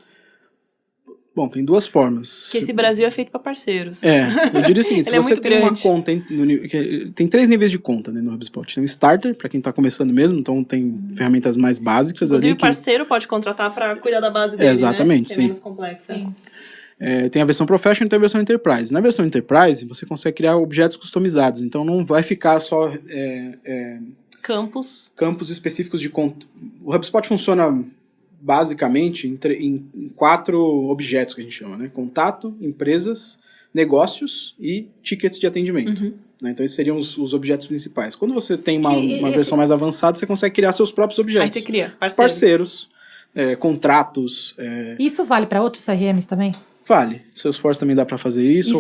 Bom, tem duas formas. Porque esse Brasil é feito para parceiros. Eu diria o seguinte, se você tem grande. uma conta... Tem 3 níveis de conta, né, no HubSpot. Tem o Starter, para quem está começando mesmo, então tem ferramentas mais básicas. Inclusive, ali o parceiro pode contratar para cuidar da base dele, exatamente, né? Que é menos complexa. Sim. Tem a versão Professional e tem a versão Enterprise. Na versão Enterprise, você consegue criar objetos customizados, então não vai ficar só... Campos específicos de conta. O HubSpot funciona... basicamente em 4 objetos que a gente chama, né? Contato, empresas, negócios e tickets de atendimento. Né? Então, esses seriam os objetos principais. Quando você tem uma versão mais avançada, você consegue criar seus próprios objetos. Aí você cria parceiros, contratos. Isso vale para outros CRMs também? Vale. Salesforce também dá para fazer isso.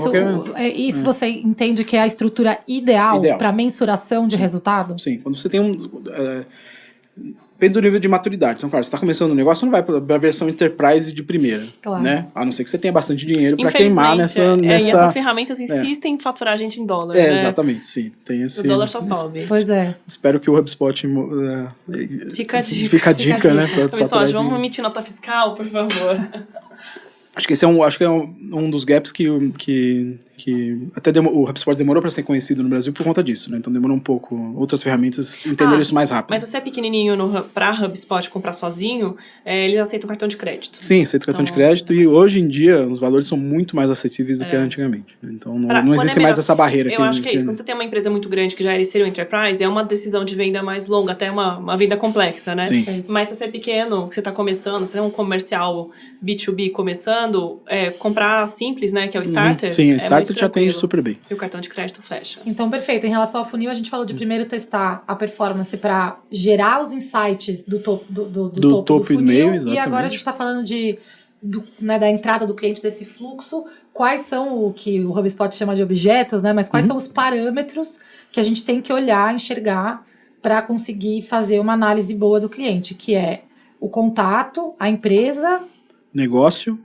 Isso você entende que é a estrutura ideal. Para mensuração de resultado? Sim. Quando você tem depende do nível de maturidade. Então, claro, você está começando um negócio, você não vai para a versão Enterprise de primeira. Claro. Né? A não ser que você tenha bastante dinheiro para queimar nessa... E essas ferramentas insistem em faturar a gente em dólar, né? Exatamente, sim. Tem esse, o dólar só sobe. Pois é. Espero que o HubSpot... Fica a dica, né? Pessoal, vamos emitir nota fiscal, por favor. Acho que esse é um dos gaps que até o HubSpot demorou para ser conhecido no Brasil por conta disso, né? Então demorou um pouco. Outras ferramentas entenderam isso mais rápido. Mas se você é pequenininho para HubSpot comprar sozinho, eles aceitam cartão de crédito. Sim, aceitam cartão de crédito e hoje em dia os valores são muito mais acessíveis do que antigamente. Então não existe mais essa barreira. Eu acho que é isso. Quando você tem uma empresa muito grande que já seria um enterprise, é uma decisão de venda mais longa, até uma venda complexa, né? Sim. Mas se você é pequeno, que você está começando, você é um comercial B2B começando, comprar simples, né, que é o Starter. Sim, o Starter já atende super bem. E o cartão de crédito fecha. Então, perfeito. Em relação ao funil, a gente falou de primeiro testar a performance para gerar os insights do topo do funil. E-mail, exatamente. E agora a gente está falando da entrada do cliente desse fluxo. Quais são o que o HubSpot chama de objetos, né? Mas quais são os parâmetros que a gente tem que olhar, enxergar para conseguir fazer uma análise boa do cliente, que é o contato, a empresa... Negócio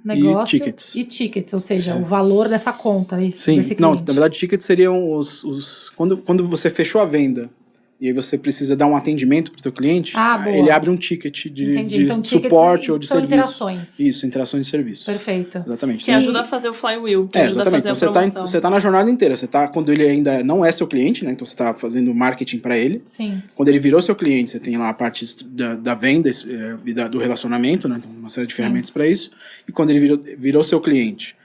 e tickets. Ou seja, o valor dessa conta, desse cliente. Não, na verdade, tickets seriam quando você fechou a venda e aí você precisa dar um atendimento para o teu cliente, ele abre um ticket de então, suporte ou de serviço. Interações. Isso, interações de serviço. Perfeito. Exatamente. Que ajuda a fazer o flywheel, que ajuda exatamente. a fazer a promoção. Você está na jornada inteira. Quando ele ainda não é seu cliente, né? Então você está fazendo marketing para ele. Sim. Quando ele virou seu cliente, você tem lá a parte da venda e do relacionamento, né? Então, uma série de ferramentas para isso. E quando ele virou seu cliente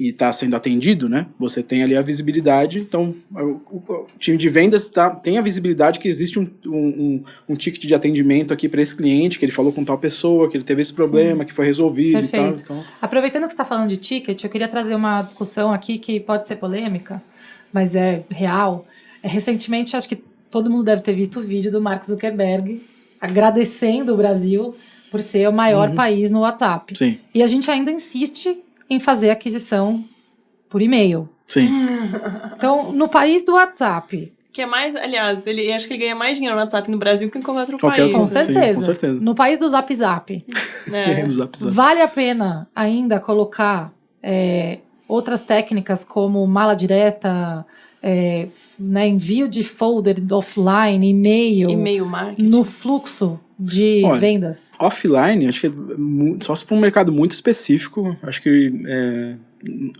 e está sendo atendido, né? Você tem ali a visibilidade. Então, o time de vendas tem a visibilidade que existe um ticket de atendimento aqui para esse cliente, que ele falou com tal pessoa, que ele teve esse problema, que foi resolvido. Perfeito. E tal. Então... Aproveitando que você está falando de ticket, eu queria trazer uma discussão aqui que pode ser polêmica, mas é real. Recentemente, acho que todo mundo deve ter visto o vídeo do Mark Zuckerberg agradecendo o Brasil por ser o maior país no WhatsApp. Sim. E a gente ainda insiste em fazer aquisição por e-mail. Sim. Então, no país do WhatsApp... Que é mais, aliás, acho que ele ganha mais dinheiro no WhatsApp no Brasil que em qualquer outro país. Com certeza. Sim, com certeza. No país do Zap Zap. Vale a pena ainda colocar outras técnicas como mala direta, envio de folder offline, e-mail marketing. No fluxo de vendas? Offline, acho que só se for um mercado muito específico, acho que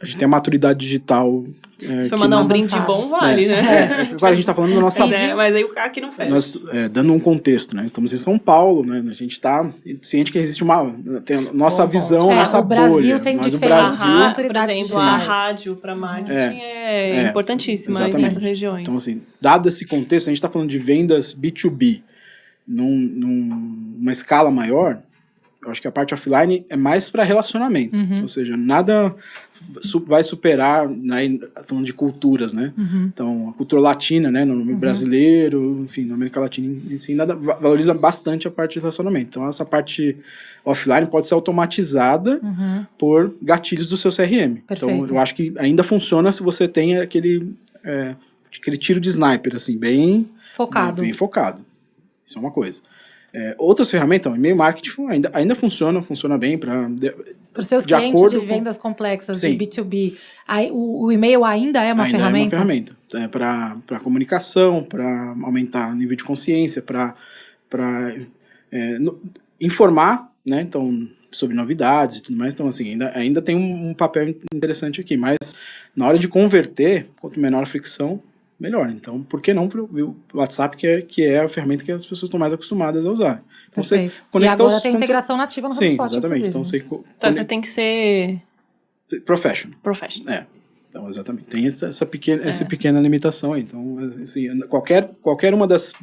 a gente tem a maturidade digital. Se for mandar um brinde bom, vale, né? Agora a gente está falando da nossa... mas aí o aqui não fecha. Nós, dando um contexto, né? Estamos em São Paulo, né? A gente está ciente que existe tem a nossa visão, nossa bolha. O Brasil tem diferença. Por exemplo, a rádio para marketing é importantíssima em certas regiões. Então, assim, dado esse contexto, a gente está falando de vendas B2B numa escala maior, eu acho que a parte offline é mais para relacionamento. Ou seja, nada vai superar, né, falando de culturas, né? Então, a cultura latina, né, no brasileiro, enfim, na América Latina em si, valoriza bastante a parte de relacionamento. Então, essa parte offline pode ser automatizada por gatilhos do seu CRM. Perfeito. Então, eu acho que ainda funciona se você tem aquele tiro de sniper, assim, bem focado. Bem focado. Isso é uma coisa. Outras ferramentas, e-mail marketing ainda funciona bem para os seus clientes de vendas complexas, de B2B. O e-mail ainda é uma ferramenta? É uma ferramenta. Para comunicação, para aumentar o nível de consciência, para informar, né? Então, sobre novidades e tudo mais. Então, assim, ainda tem um papel interessante aqui. Mas, na hora de converter, quanto menor a fricção, melhor. Então, por que não o WhatsApp, que é a ferramenta que as pessoas estão mais acostumadas a usar? Então, você e agora tem integração nativa no HubSpot. Sim, exatamente. Então, você tem que ser... Professional. Então, exatamente. Tem essa pequena limitação aí. Então, assim, qualquer uma das...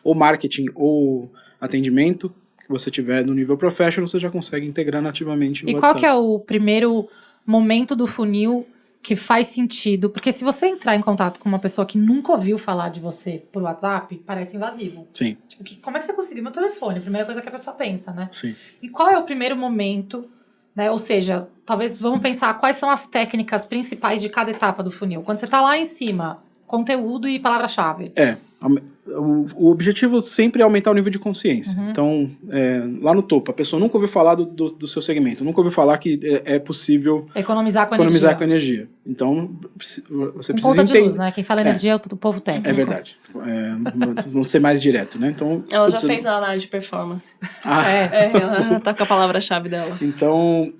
Ou marketing ou atendimento que você tiver no nível professional, você já consegue integrar nativamente no WhatsApp. E qual que é o primeiro momento do funil que faz sentido, porque se você entrar em contato com uma pessoa que nunca ouviu falar de você por WhatsApp, parece invasivo. Sim. Tipo, como é que você conseguiu meu telefone? Primeira coisa que a pessoa pensa, né? Sim. E qual é o primeiro momento, né? Ou seja, talvez vamos pensar quais são as técnicas principais de cada etapa do funil. Quando você tá lá em cima, conteúdo e palavra-chave. O objetivo sempre é aumentar o nível de consciência. Então, lá no topo, a pessoa nunca ouviu falar do seu segmento, nunca ouviu falar que é possível economizar com energia. Então, você precisa conta de entender. luz, né? Quem fala energia é o povo técnico. É verdade. Vamos ser mais direto, né? Então, ela já fez a análise de performance. Ela tá com a palavra-chave dela. Então,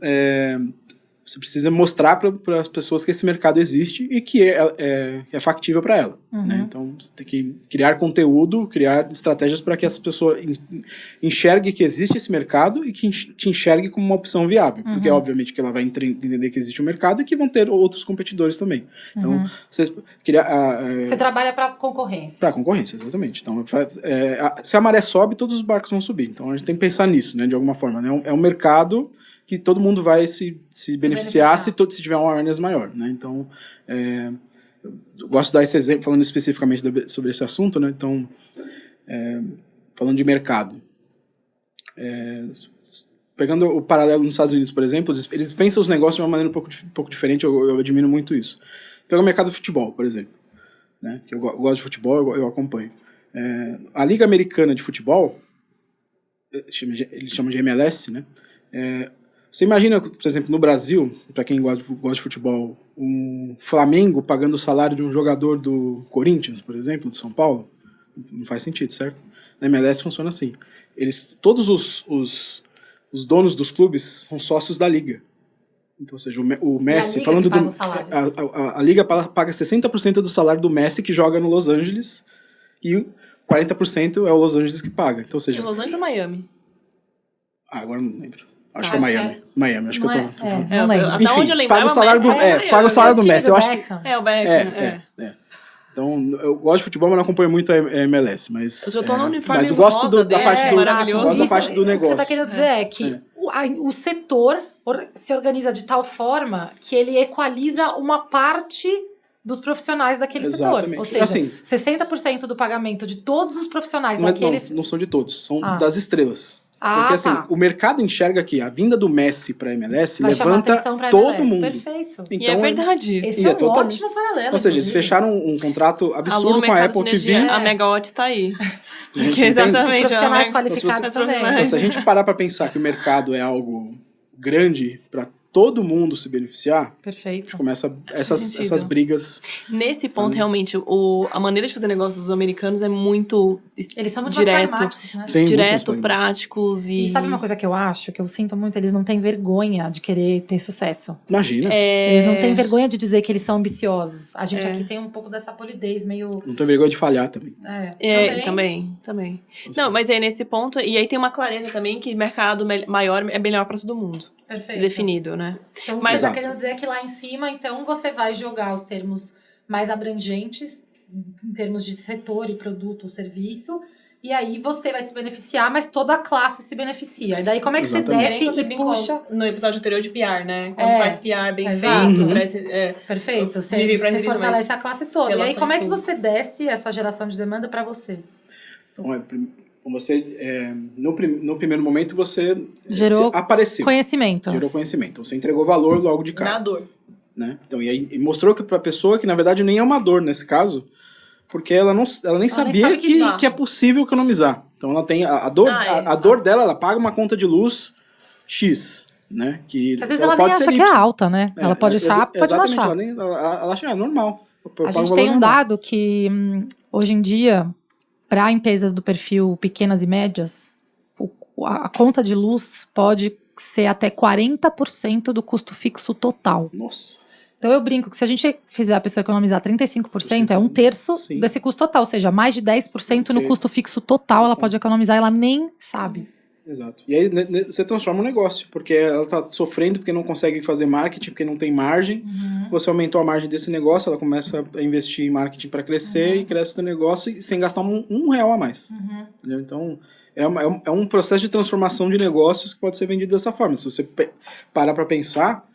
você precisa mostrar para as pessoas que esse mercado existe e que é factível para ela. Né? Então, você tem que criar conteúdo, criar estratégias para que essa pessoa enxergue que existe esse mercado e que te enxergue como uma opção viável. Porque, obviamente, que ela vai entender que existe um mercado e que vão ter outros competidores também. Então, você trabalha para concorrência. Para concorrência, exatamente. Então, se a maré sobe, todos os barcos vão subir. Então, a gente tem que pensar nisso, né, de alguma forma. Né? É um mercado que todo mundo vai se beneficiar se tiver uma awareness maior, né? Então, eu gosto de dar esse exemplo, falando especificamente sobre esse assunto, né? Então, falando de mercado. Pegando o paralelo nos Estados Unidos, por exemplo, eles pensam os negócios de uma maneira um pouco diferente, eu admiro muito isso. Pega o mercado do futebol, por exemplo, né? Que eu gosto de futebol, eu acompanho. A Liga Americana de Futebol, eles chamam de MLS, né? Você imagina, por exemplo, no Brasil, para quem gosta de futebol, um Flamengo pagando o salário de um jogador do Corinthians, por exemplo, do São Paulo? Não faz sentido, certo? Na MLS funciona assim. Todos os donos dos clubes são sócios da Liga. Então, ou seja, o Messi, falando a Liga paga 60% do salário do Messi, que joga no Los Angeles, e 40% é o Los Angeles que paga. Então, ou seja, Los Angeles ou Miami? Agora não lembro. Acho que é Miami. Miami, acho que eu tô falando. Não lembro. Até onde eu lembro, paga o salário do Messi. Eu acho que é o Beckham. Então, eu gosto de futebol, mas não acompanho muito a MLS. Mas eu tô no uniforme mas eu gosto da parte maravilhoso. gosto da parte do negócio. O que você está querendo dizer é que o setor se organiza de tal forma que ele equaliza uma parte dos profissionais daquele setor. Ou seja, assim, 60% do pagamento de todos os profissionais daqueles... Não são de todos, são das estrelas. Porque assim, o mercado enxerga que a vinda do Messi para a MLS levanta todo mundo. Perfeito. Então, e é verdade isso. Esse é um ótimo paralelo. Ou seja, eles fecharam um contrato absurdo com a Apple TV. A Megawatt está aí. Porque exatamente. Os profissionais qualificados também. Então, se a gente parar para pensar que o mercado é algo grande para todo mundo se beneficiar, perfeito. Começa essas brigas. Nesse ponto, realmente, a maneira de fazer negócio dos americanos é muito eles são muito direto, mais pragmáticos, né? Sim, direto, práticos e sabe uma coisa que eu acho, que eu sinto muito, eles não têm vergonha de querer ter sucesso. Imagina. Eles não têm vergonha de dizer que eles são ambiciosos. A gente aqui tem um pouco dessa polidez meio... Não tem vergonha de falhar também. Também. Não, mas aí nesse ponto, e aí tem uma clareza também que mercado maior é melhor para todo mundo. Perfeito. Definido, né? Então, o que você está querendo dizer é que lá em cima, então, você vai jogar os termos mais abrangentes, em termos de setor e produto ou serviço, e aí você vai se beneficiar, mas toda a classe se beneficia. E daí, como é que você desce e puxa... No episódio anterior de PR, né? Quando faz PR bem feito, perfeito. Você fortalece a classe toda. E aí, como é que você desce essa geração de demanda para você? Então, você, no primeiro momento, você apareceu. Conhecimento. Gerou conhecimento. Você entregou valor logo de cara. Na dor. Né? Então, e aí mostrou que para a pessoa que, na verdade, nem é uma dor nesse caso, porque ela nem sabia que é possível economizar. Então, ela tem a dor dela, ela paga uma conta de luz X, né? Que às vezes ela nem acha que é alta, né? Ela pode achar, pode não achar. Ela acha normal. A gente tem um dado que, hoje em dia... Para empresas do perfil pequenas e médias, a conta de luz pode ser até 40% do custo fixo total. Nossa. Então eu brinco que se a gente fizer a pessoa economizar 35%, é um terço desse custo total. Ou seja, mais de 10% no custo fixo total ela pode economizar, ela nem sabe. Exato. E aí você transforma um negócio, porque ela está sofrendo porque não consegue fazer marketing, porque não tem margem. Você aumentou a margem desse negócio, ela começa a investir em marketing para crescer e cresce o negócio sem gastar um real a mais. Entendeu? Então, é um processo de transformação de negócios que pode ser vendido dessa forma. Se você parar para pensar,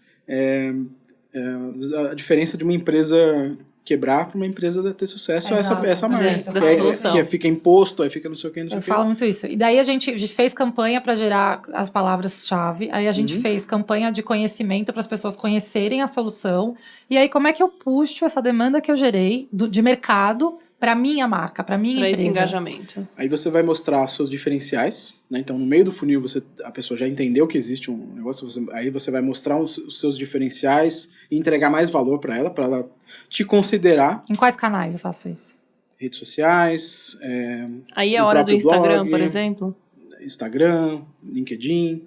a diferença de uma empresa quebrar para uma empresa ter sucesso é essa marca. Que fica imposto, aí fica não sei o que, não sei o que. Eu falo muito isso. E daí a gente fez campanha para gerar as palavras-chave, aí a gente fez campanha de conhecimento para as pessoas conhecerem a solução, e aí como é que eu puxo essa demanda que eu gerei de mercado para minha marca, para minha empresa? Para esse engajamento. Aí você vai mostrar seus diferenciais, né? Então no meio do funil a pessoa já entendeu que existe um negócio, aí você vai mostrar os seus diferenciais e entregar mais valor para ela te considerar. Em quais canais eu faço isso? Redes sociais. Aí é a hora do Instagram, blog, por exemplo? Instagram, LinkedIn.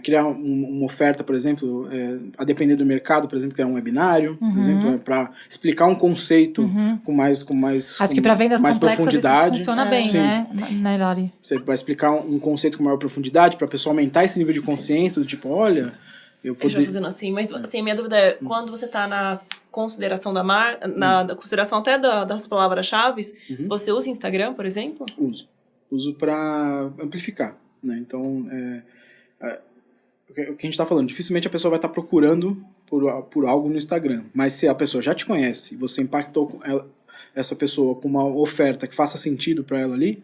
Criar uma oferta, por exemplo, a depender do mercado, por exemplo, criar um webinário, por exemplo, para explicar um conceito com mais Acho que para vendas mais complexas profundidade. Isso funciona bem, né, Lari? Você vai explicar um conceito com maior profundidade para a pessoa aumentar esse nível de consciência, do tipo, olha... Eu já fazendo assim, mas assim, minha dúvida é, quando você está na consideração da marca, na consideração até das palavras-chave, você usa Instagram, por exemplo? Uso para amplificar, né? Então, o que a gente está falando, dificilmente a pessoa vai estar procurando por algo no Instagram, mas se a pessoa já te conhece, você impactou essa pessoa com uma oferta que faça sentido para ela ali,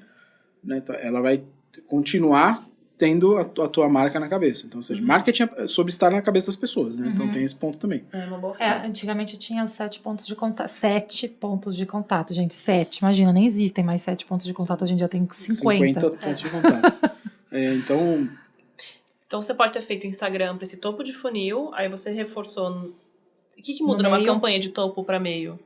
né? Ela vai continuar tendo a tua marca na cabeça. Então, ou seja, marketing é sobre estar na cabeça das pessoas, né? Então tem esse ponto também. É uma boa frase. Antigamente eu tinha 7 pontos de contato. 7 pontos de contato, gente. 7. Imagina, nem existem mais 7 pontos de contato. Hoje em dia tem 50. 50 pontos de contato. Então você pode ter feito Instagram para esse topo de funil, aí você reforçou. O que muda no numa meio? campanha de topo para meio?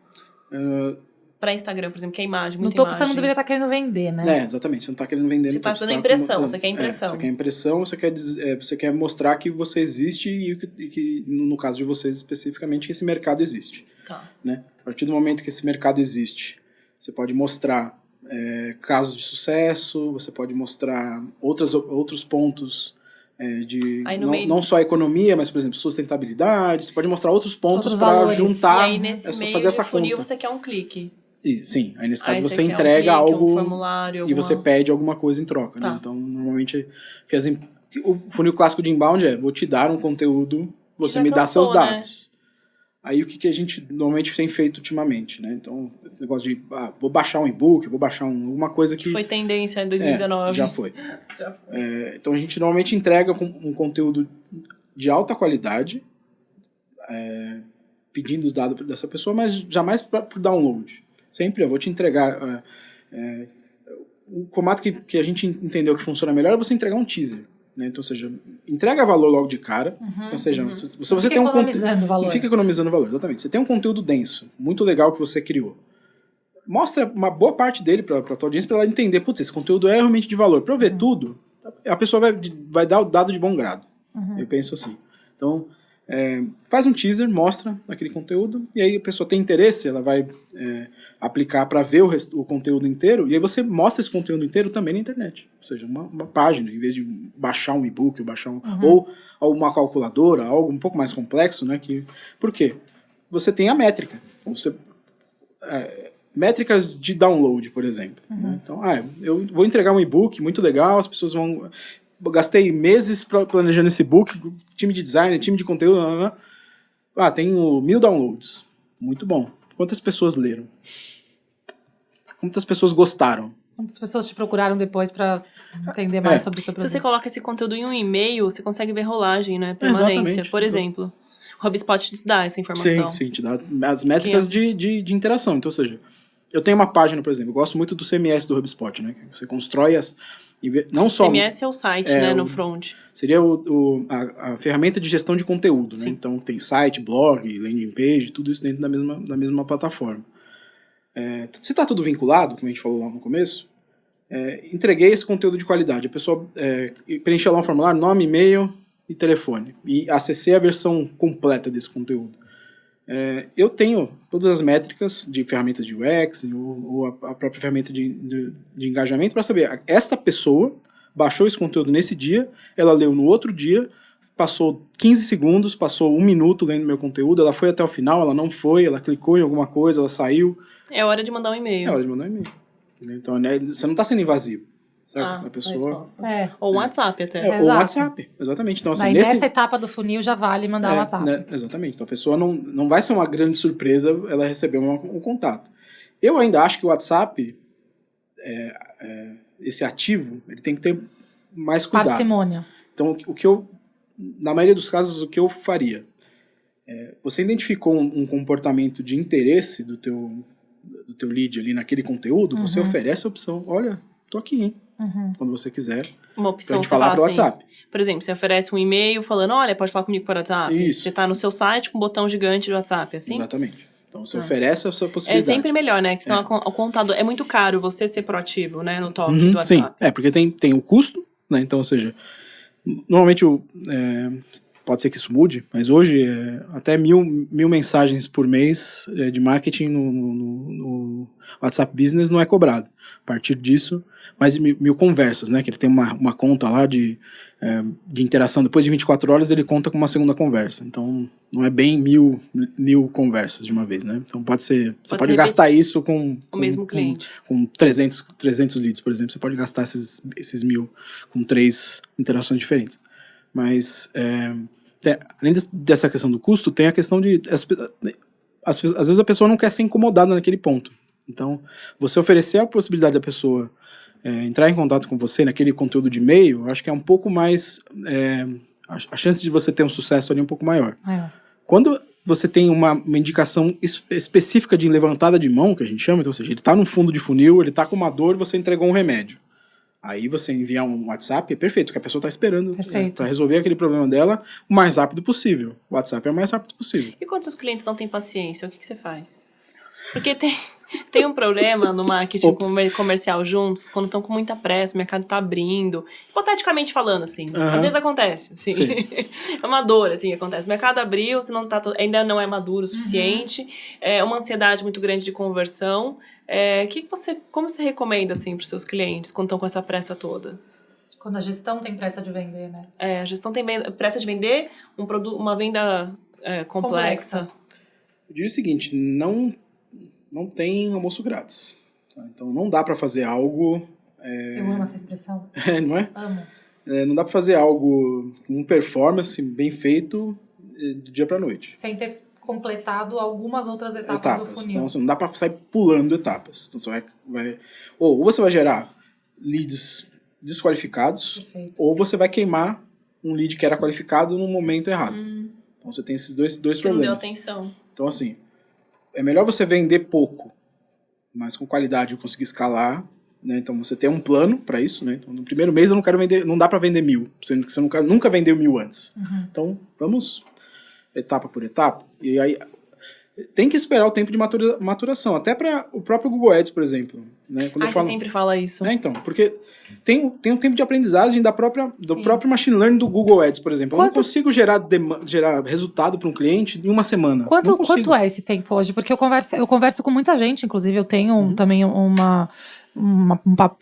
Para Instagram, por exemplo, que é imagem, muita No topo imagem. você não deveria estar querendo vender, né? Exatamente. Você não está querendo vender Você no topo. está dando impressão, você quer impressão. Você quer impressão, você quer mostrar que você existe e que, no caso de vocês especificamente, que esse mercado existe. Tá. Né? A partir do momento que esse mercado existe, você pode mostrar casos de sucesso, você pode mostrar outros pontos não só a economia, mas, por exemplo, sustentabilidade. Você pode mostrar outros pontos para juntar, e aí, nesse meio fazer essa funil, conta. você quer um clique. Sim, aí nesse caso aí você entrega algo um formulário, e você pede alguma coisa em troca. Né? Então, normalmente, o funil clássico de inbound vou te dar um conteúdo, você me dá seus dados. Né? Aí o que a gente normalmente tem feito ultimamente, né? Então, esse negócio de, vou baixar um e-book, vou baixar alguma coisa que... Foi tendência em 2019. Já foi. Então, a gente normalmente entrega um conteúdo de alta qualidade, pedindo os dados dessa pessoa, mas jamais por download. Sempre eu vou te entregar... o formato que a gente entendeu que funciona melhor é você entregar um teaser. Né? Então, ou seja, entrega valor logo de cara. Ou seja, se você tem valor. Não fica economizando valor, exatamente. Você tem um conteúdo denso, muito legal que você criou. Mostra uma boa parte dele para a tua audiência para ela entender, putz, esse conteúdo é realmente de valor. Para eu ver tudo, a pessoa vai dar o dado de bom grado. Eu penso assim. Então, faz um teaser, mostra aquele conteúdo, e aí a pessoa tem interesse, ela vai aplicar para ver o conteúdo inteiro, e aí você mostra esse conteúdo inteiro também na internet. Ou seja, uma página, em vez de baixar um e-book, ou uma calculadora, algo um pouco mais complexo, né? Por quê? Você tem a métrica. Métricas de download, por exemplo. Né? Então, eu vou entregar um e-book muito legal, as pessoas vão... Gastei meses planejando esse e-book, time de design, time de conteúdo... tenho 1000 downloads. Muito bom. Quantas pessoas leram? Quantas pessoas gostaram? Quantas pessoas te procuraram depois para entender mais sobre o seu produto? Se você coloca esse conteúdo em um e-mail, você consegue ver rolagem, né? Permanência. Exatamente. Por exemplo, o HubSpot te dá essa informação. Sim, te dá as métricas de interação. Então, ou seja, eu tenho uma página, por exemplo, eu gosto muito do CMS do HubSpot, né? Que você constrói não só... CMS é o site, né? No front. Seria a ferramenta de gestão de conteúdo, né? Então tem site, blog, landing page, tudo isso dentro da mesma plataforma. Se está tudo vinculado, como a gente falou lá no começo, entreguei esse conteúdo de qualidade. A pessoa preencheu lá um formulário, nome, e-mail e telefone. E acessei a versão completa desse conteúdo. Eu tenho todas as métricas de ferramentas de UX ou a própria ferramenta de engajamento para saber, esta pessoa baixou esse conteúdo nesse dia, ela leu no outro dia, passou 15 segundos, passou 1 minuto lendo meu conteúdo, ela foi até o final, ela não foi, ela clicou em alguma coisa, ela saiu. É hora de mandar um e-mail. É hora de mandar um e-mail. Então, você não está sendo invasivo. certo? A pessoa... Ou um WhatsApp até. Ou WhatsApp, exatamente. Então, assim, nessa etapa do funil já vale mandar um WhatsApp. Né, exatamente. Então a pessoa não vai ser uma grande surpresa ela receber um contato. Eu ainda acho que o WhatsApp, esse ativo, ele tem que ter mais cuidado. Parcimônia. Então, na maioria dos casos, o que eu faria? Você identificou um comportamento de interesse do teu lead ali naquele conteúdo, você oferece a opção, olha, tô aqui, hein? Quando você quiser. Uma opção pra gente falar pro WhatsApp. Por exemplo, você oferece um e-mail falando, olha, pode falar comigo por WhatsApp. Isso. Você tá no seu site com um botão gigante de WhatsApp, assim? Exatamente. Então você oferece essa possibilidade. É sempre melhor, né? Que senão o contador... É muito caro você ser proativo, né? No toque do WhatsApp. Sim, porque tem o custo, né? Então, ou seja, normalmente pode ser que isso mude, mas hoje até 1.000 mensagens por mês de marketing no WhatsApp Business não é cobrado. A partir disso, mais de 1.000 conversas, né? Que ele tem uma conta lá de interação. Depois de 24 horas ele conta com uma segunda conversa. Então não é bem 1.000 conversas de uma vez, né? Então você pode gastar isso com o mesmo cliente. Com 300 leads, por exemplo. Você pode gastar esses 1.000 com 3 interações diferentes. Mas além dessa questão do custo, tem a questão de às vezes a pessoa não quer ser incomodada naquele ponto. Então, você oferecer a possibilidade da pessoa entrar em contato com você naquele conteúdo de e-mail, acho que é um pouco mais... a chance de você ter um sucesso ali é um pouco maior. Quando você tem uma indicação específica de levantada de mão, que a gente chama, então, ou seja, ele está no fundo de funil, ele está com uma dor, você entregou um remédio. Aí você enviar um WhatsApp é perfeito, porque a pessoa está esperando para resolver aquele problema dela o mais rápido possível. O WhatsApp é o mais rápido possível. E quando os clientes não têm paciência, o que você faz? Porque tem um problema no marketing comercial juntos, quando estão com muita pressa, o mercado está abrindo. Hipoteticamente falando, assim. Às vezes acontece, assim. É uma dor, assim, acontece. O mercado abriu, você ainda não é maduro o suficiente. É uma ansiedade muito grande de conversão. Como você recomenda, assim, para os seus clientes, quando estão com essa pressa toda? Quando a gestão tem pressa de vender, né? A gestão tem pressa de vender uma venda complexa. Eu diria o seguinte, não tem almoço grátis. Tá? Então não dá para fazer algo... Eu amo essa expressão. Não é? Amo. Não dá para fazer algo com performance bem feito do dia para noite. Sem ter completado algumas outras etapas do funil. Então, assim, não dá para sair pulando etapas. Então, você vai ou você vai gerar leads desqualificados, perfeito, ou você vai queimar um lead que era qualificado no momento errado. Então, você tem esses dois problemas. Você não deu atenção. Então, assim, é melhor você vender pouco, mas com qualidade e conseguir escalar, né? Então, você tem um plano para isso, né? Então, no primeiro mês eu não quero vender, não dá para vender 1.000, sendo que você nunca vendeu 1.000 antes. Então, vamos etapa por etapa, e aí tem que esperar o tempo de maturação, até para o próprio Google Ads, por exemplo. Né? Você sempre fala isso. Então, porque tem um tempo de aprendizagem do próprio machine learning do Google Ads, por exemplo. Eu não consigo gerar resultado para um cliente em uma semana. Quanto é esse tempo hoje? Porque eu converso com muita gente, inclusive eu tenho também uma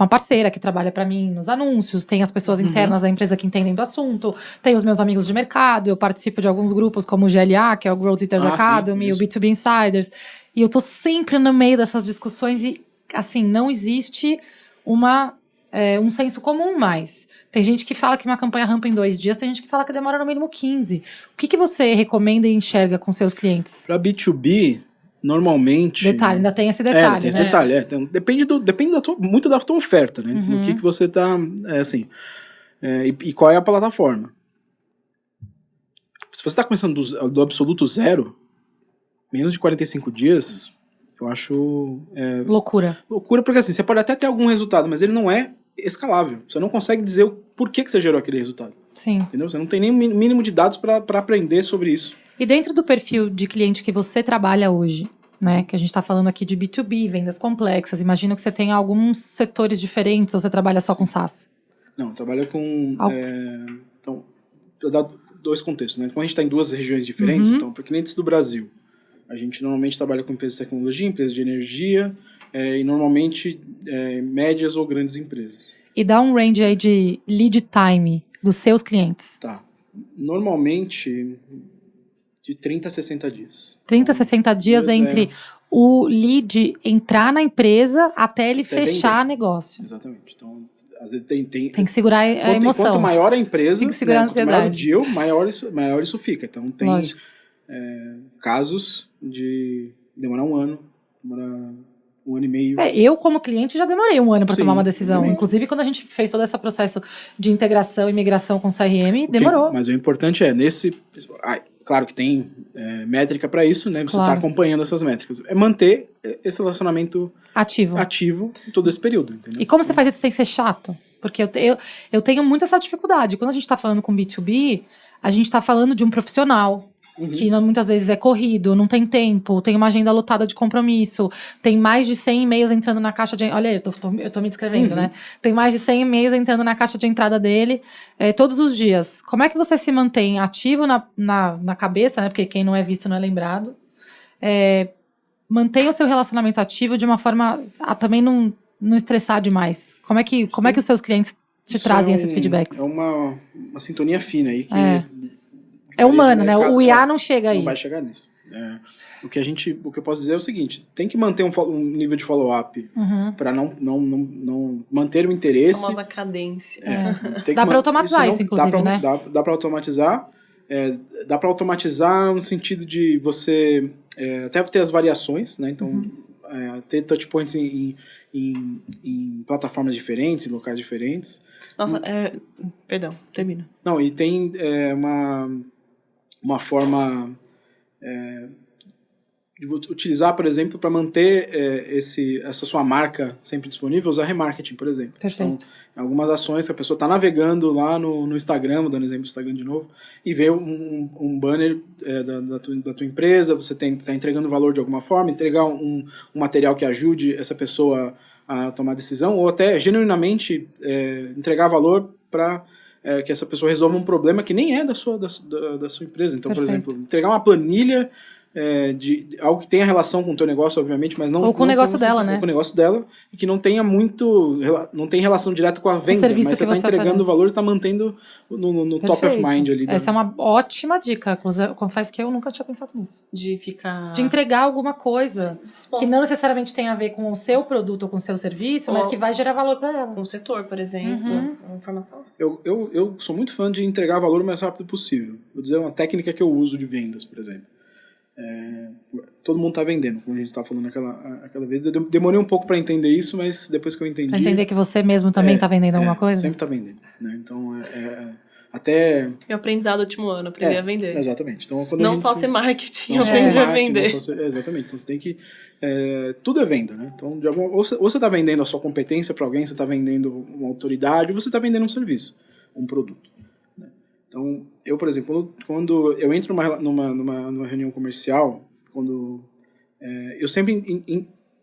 parceira que trabalha para mim nos anúncios, tem as pessoas internas da empresa que entendem do assunto, tem os meus amigos de mercado, eu participo de alguns grupos como o GLA, que é o Growth Leaders Academy, o B2B Insiders, e eu tô sempre no meio dessas discussões e, assim, não existe um senso comum mais. Tem gente que fala que uma campanha rampa em 2 dias, tem gente que fala que demora no mínimo 15. O que você recomenda e enxerga com seus clientes? Para B2B, normalmente... Detalhe, ainda tem esse detalhe, tem esse detalhe, então, depende muito da tua oferta, né? No que você está, e qual é a plataforma. Se você está começando do absoluto zero, menos de 45 dias, eu acho... Loucura. Loucura, porque assim, você pode até ter algum resultado, mas ele não é escalável. Você não consegue dizer o porquê que você gerou aquele resultado. Sim. Entendeu? Você não tem nem mínimo de dados para aprender sobre isso. E dentro do perfil de cliente que você trabalha hoje, né, que a gente está falando aqui de B2B, vendas complexas, imagino que você tenha alguns setores diferentes ou você trabalha só com SaaS? Não, eu trabalho com... então, para dar 2 contextos, né? Então, a gente está em 2 regiões diferentes, então, para clientes do Brasil, a gente normalmente trabalha com empresas de tecnologia, empresas de energia, e normalmente médias ou grandes empresas. E dá um range aí de lead time dos seus clientes? Tá. Normalmente... de 30 a 60 dias. 30 a 60 dias entre o lead entrar na empresa até ele fechar negócio. Exatamente. Então, às vezes tem que segurar a emoção. Quanto maior a empresa, tem que segurar a ansiedade. Quanto maior o deal, maior isso fica. Então tem casos de demorar um ano, demorar 1 ano e meio. Eu, como cliente, já demorei 1 ano para tomar uma decisão. Também. Inclusive, quando a gente fez todo esse processo de integração e migração com o CRM, demorou. Mas o importante claro que tem métrica para isso, né? Você está acompanhando essas métricas. É manter esse relacionamento ativo em todo esse período. Entendeu? E como você faz isso sem ser chato? Porque eu tenho muito essa dificuldade. Quando a gente está falando com B2B, a gente está falando de um profissional. Que muitas vezes é corrido, não tem tempo, tem uma agenda lotada de compromisso, tem mais de 100 e-mails entrando na caixa de... Olha, eu tô me descrevendo, né? Tem mais de 100 e-mails entrando na caixa de entrada dele todos os dias. Como é que você se mantém ativo na cabeça, né? Porque quem não é visto não é lembrado. Mantém o seu relacionamento ativo de uma forma a também não estressar demais. Como é que os seus clientes te trazem esses feedbacks? É uma sintonia fina aí que... É humano, né? O IA não chega aí. Não vai chegar nisso. O que eu posso dizer é o seguinte: tem que manter um nível de follow-up para não manter o interesse. A famosa cadência. Dá para automatizar isso, inclusive, né? Dá para automatizar. Dá para automatizar no sentido de você até ter as variações, né? Então, ter touchpoints em plataformas diferentes, em locais diferentes. Nossa, perdão, termina. Não, e tem uma forma de utilizar, por exemplo, para manter essa sua marca sempre disponível, usar remarketing, por exemplo. Perfeito. Então, algumas ações que a pessoa está navegando lá no Instagram, dando exemplo do Instagram de novo, e vê um banner da tua empresa, você está entregando valor de alguma forma, entregar um material que ajude essa pessoa a tomar decisão, ou até genuinamente entregar valor para que essa pessoa resolva um problema que nem é da sua empresa. Então, por exemplo, entregar uma planilha de algo que tenha relação com o teu negócio, obviamente, mas não... Ou com o negócio dela, né? Ou com o negócio dela, e que não tenha não tem relação direta com a venda, mas você está entregando o valor e está mantendo no top of mind ali. Essa é uma ótima dica, confesso que eu nunca tinha pensado nisso. De entregar alguma coisa que não necessariamente tem a ver com o seu produto ou com o seu serviço, mas que vai gerar valor para ela. Com o setor, por exemplo, uma informação. Eu sou muito fã de entregar valor o mais rápido possível. Vou dizer uma técnica que eu uso de vendas, por exemplo. Todo mundo está vendendo, como a gente estava falando aquela vez. Eu demorei um pouco para entender isso, mas depois que eu entendi... Para entender que você mesmo também está vendendo alguma coisa? Sempre está vendendo, né? Então, até... Meu aprendizado do último ano, aprender a vender. Exatamente. Então, só ser marketing, eu aprendi a vender. Exatamente. Então, você tem que... tudo é venda, né? Então, ou você está vendendo a sua competência para alguém, você está vendendo uma autoridade, ou você está vendendo um serviço, um produto. Então, eu, por exemplo, quando eu entro numa reunião comercial, eu sempre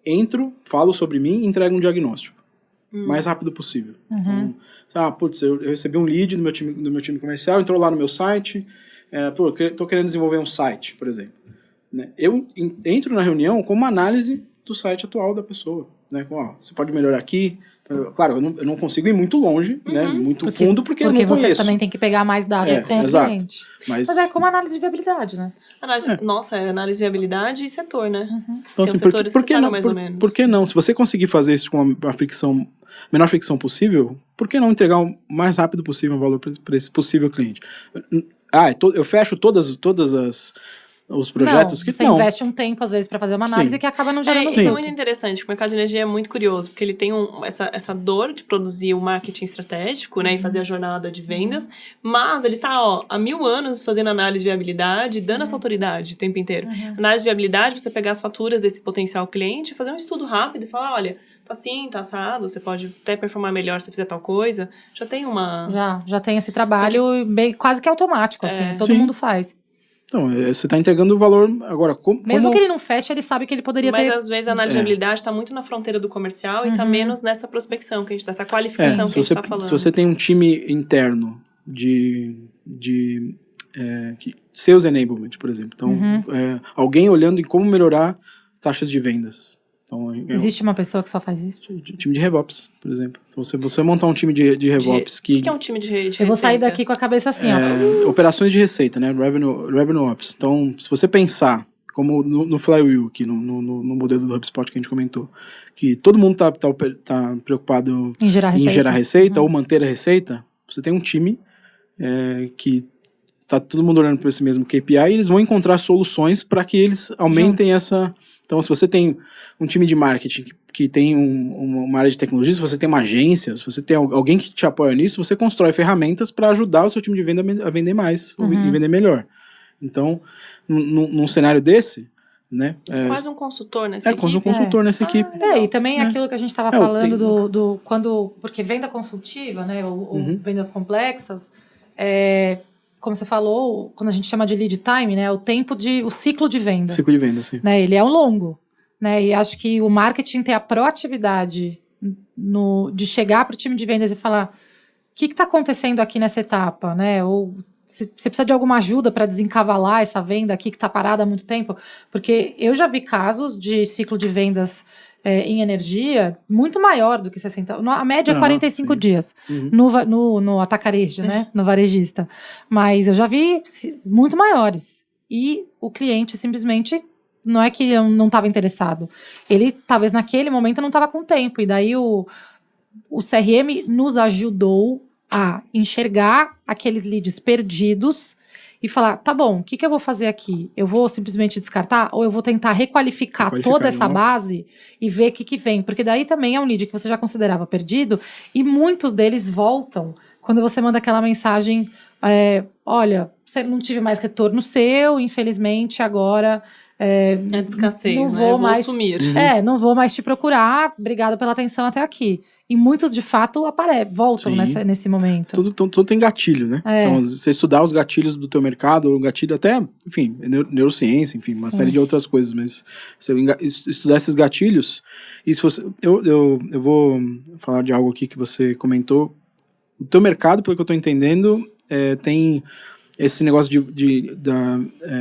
entro, falo sobre mim e entrego um diagnóstico. O mais rápido possível. Então, eu recebi um lead do meu time comercial, entrou lá no meu site, estou querendo desenvolver um site, por exemplo. Né? Eu entro na reunião com uma análise do site atual da pessoa. Né? Você pode melhorar aqui. Claro, eu não consigo ir muito longe, né? Muito fundo, porque eu não conheço. Porque você também tem que pegar mais dados com o cliente. Mas é como análise de viabilidade, né? Análise de viabilidade e setor, né? Então, assim, por que não? Se você conseguir fazer isso com a menor fricção possível, por que não entregar o mais rápido possível o valor para esse possível cliente? Eu fecho todos os projetos você investe um tempo, às vezes, para fazer uma análise que acaba não gerando isso é muito interessante. O mercado de energia é muito curioso, porque ele tem essa dor de produzir o marketing estratégico, né, e fazer a jornada de vendas, mas ele tá, há 1000 anos fazendo análise de viabilidade, dando essa autoridade o tempo inteiro. Análise de viabilidade, você pegar as faturas desse potencial cliente, fazer um estudo rápido e falar, olha, tá assim, tá assado, você pode até performar melhor se fizer tal coisa. Já tem Já tem esse trabalho quase que automático, assim, todo mundo faz. Então, você está entregando o valor agora. Mesmo que ele não feche, ele sabe que ele poderia ter... Mas às vezes a análise de viabilidade está muito na fronteira do comercial e está menos nessa prospecção, essa qualificação que a gente está falando. Se você tem um time interno de sales enablement, por exemplo. Então, alguém olhando em como melhorar taxas de vendas. Então, existe uma pessoa que só faz isso? Time de RevOps, por exemplo. Então, você montar um time de RevOps O que é um time de receita? Eu vou sair daqui com a cabeça assim, operações de receita, né? Revenue Ops. Então, se você pensar como no Flywheel, aqui no modelo do HubSpot que a gente comentou, que todo mundo tá preocupado em gerar receita ou manter a receita, você tem um time que tá todo mundo olhando para esse mesmo KPI e eles vão encontrar soluções para que eles aumentem essa... Então, se você tem um time de marketing que tem uma área de tecnologia, se você tem uma agência, se você tem alguém que te apoia nisso, você constrói ferramentas para ajudar o seu time de venda a vender mais e vender melhor. Então, num cenário desse, né? Quase um consultor nessa equipe. Quase um consultor nessa equipe. E também aquilo que a gente estava falando porque venda consultiva, né, ou vendas complexas, como você falou, quando a gente chama de lead time, né, o ciclo de venda. Ciclo de venda, sim. Né, ele é longo, né, e acho que o marketing tem a proatividade de chegar para o time de vendas e falar o que está acontecendo aqui nessa etapa, né, ou se você precisa de alguma ajuda para desencavalar essa venda aqui que está parada há muito tempo, porque eu já vi casos de ciclo de vendas em energia muito maior do que 60. A média é 45 dias no atacarejo, né? No varejista. Mas eu já vi muito maiores. E o cliente simplesmente não é que não estava interessado. Ele, talvez naquele momento, não estava com tempo. E daí o CRM nos ajudou a enxergar aqueles leads perdidos e falar, tá bom, o que eu vou fazer aqui? Eu vou simplesmente descartar ou eu vou tentar requalificar toda essa base e ver o que vem? Porque daí também é um lead que você já considerava perdido e muitos deles voltam quando você manda aquela mensagem, olha, você não tive mais retorno seu, infelizmente agora... descansei, não vou mais sumir. Não vou mais te procurar, obrigada pela atenção até aqui. E muitos, de fato, voltam nesse momento. Tudo tem gatilho, né? Então, você estudar os gatilhos do teu mercado, o gatilho até, enfim, neurociência, enfim, uma série de outras coisas, mas você estudar esses gatilhos, e se você... Eu vou falar de algo aqui que você comentou. O teu mercado, pelo que eu estou entendendo, tem esse negócio de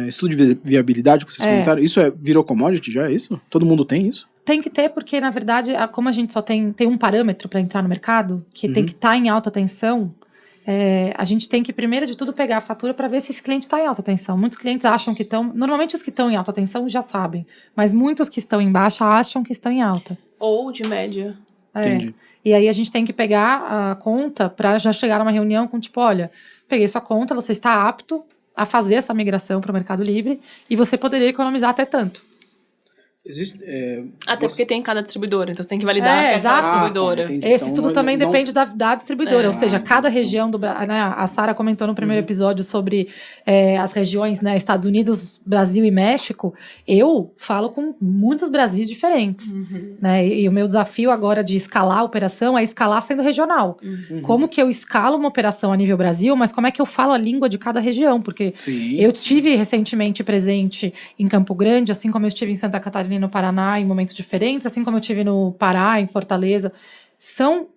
estudo de viabilidade que vocês comentaram. Isso virou commodity já, é isso? Todo mundo tem isso? Tem que ter, porque, na verdade, como a gente só tem um parâmetro para entrar no mercado, que tem que estar em alta tensão, a gente tem que, primeiro de tudo, pegar a fatura para ver se esse cliente está em alta tensão. Muitos clientes acham que estão... Normalmente, os que estão em alta tensão já sabem, mas muitos que estão em baixa acham que estão em alta. Ou de média. Entendi. E aí, a gente tem que pegar a conta para já chegar numa reunião com, tipo, olha, peguei sua conta, você está apto a fazer essa migração para o Mercado Livre e você poderia economizar até tanto. Até porque tem cada distribuidora, então você tem que validar que é cada distribuidora. Esse estudo também depende da distribuidora, ou seja, cada região do Brasil, né, a Sara comentou no primeiro episódio sobre as regiões, né, Estados Unidos, Brasil e México. Eu falo com muitos Brasis diferentes, né, e o meu desafio agora de escalar a operação é escalar sendo regional. Como que eu escalo uma operação a nível Brasil, mas como é que eu falo a língua de cada região? Porque eu estive recentemente presente em Campo Grande, assim como eu estive em Santa Catarina no Paraná em momentos diferentes, assim como eu tive no Pará, em Fortaleza, são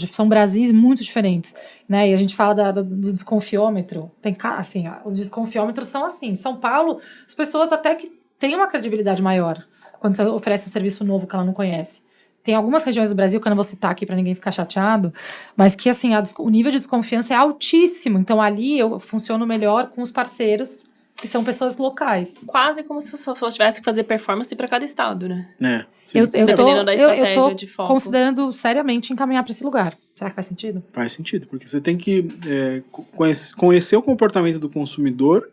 são Brasis muito diferentes, né? E a gente fala do desconfiômetro, assim, os desconfiômetros são assim, São Paulo, as pessoas até que têm uma credibilidade maior quando você oferece um serviço novo que ela não conhece. Tem algumas regiões do Brasil, que eu não vou citar aqui para ninguém ficar chateado, mas que assim, o nível de desconfiança é altíssimo, então ali eu funciono melhor com os parceiros que são pessoas locais. Quase como se eu tivesse que fazer performance para cada estado, né? Dependendo da estratégia de foco. Considerando seriamente encaminhar para esse lugar. Será que faz sentido? Faz sentido, porque você tem que conhecer o comportamento do consumidor.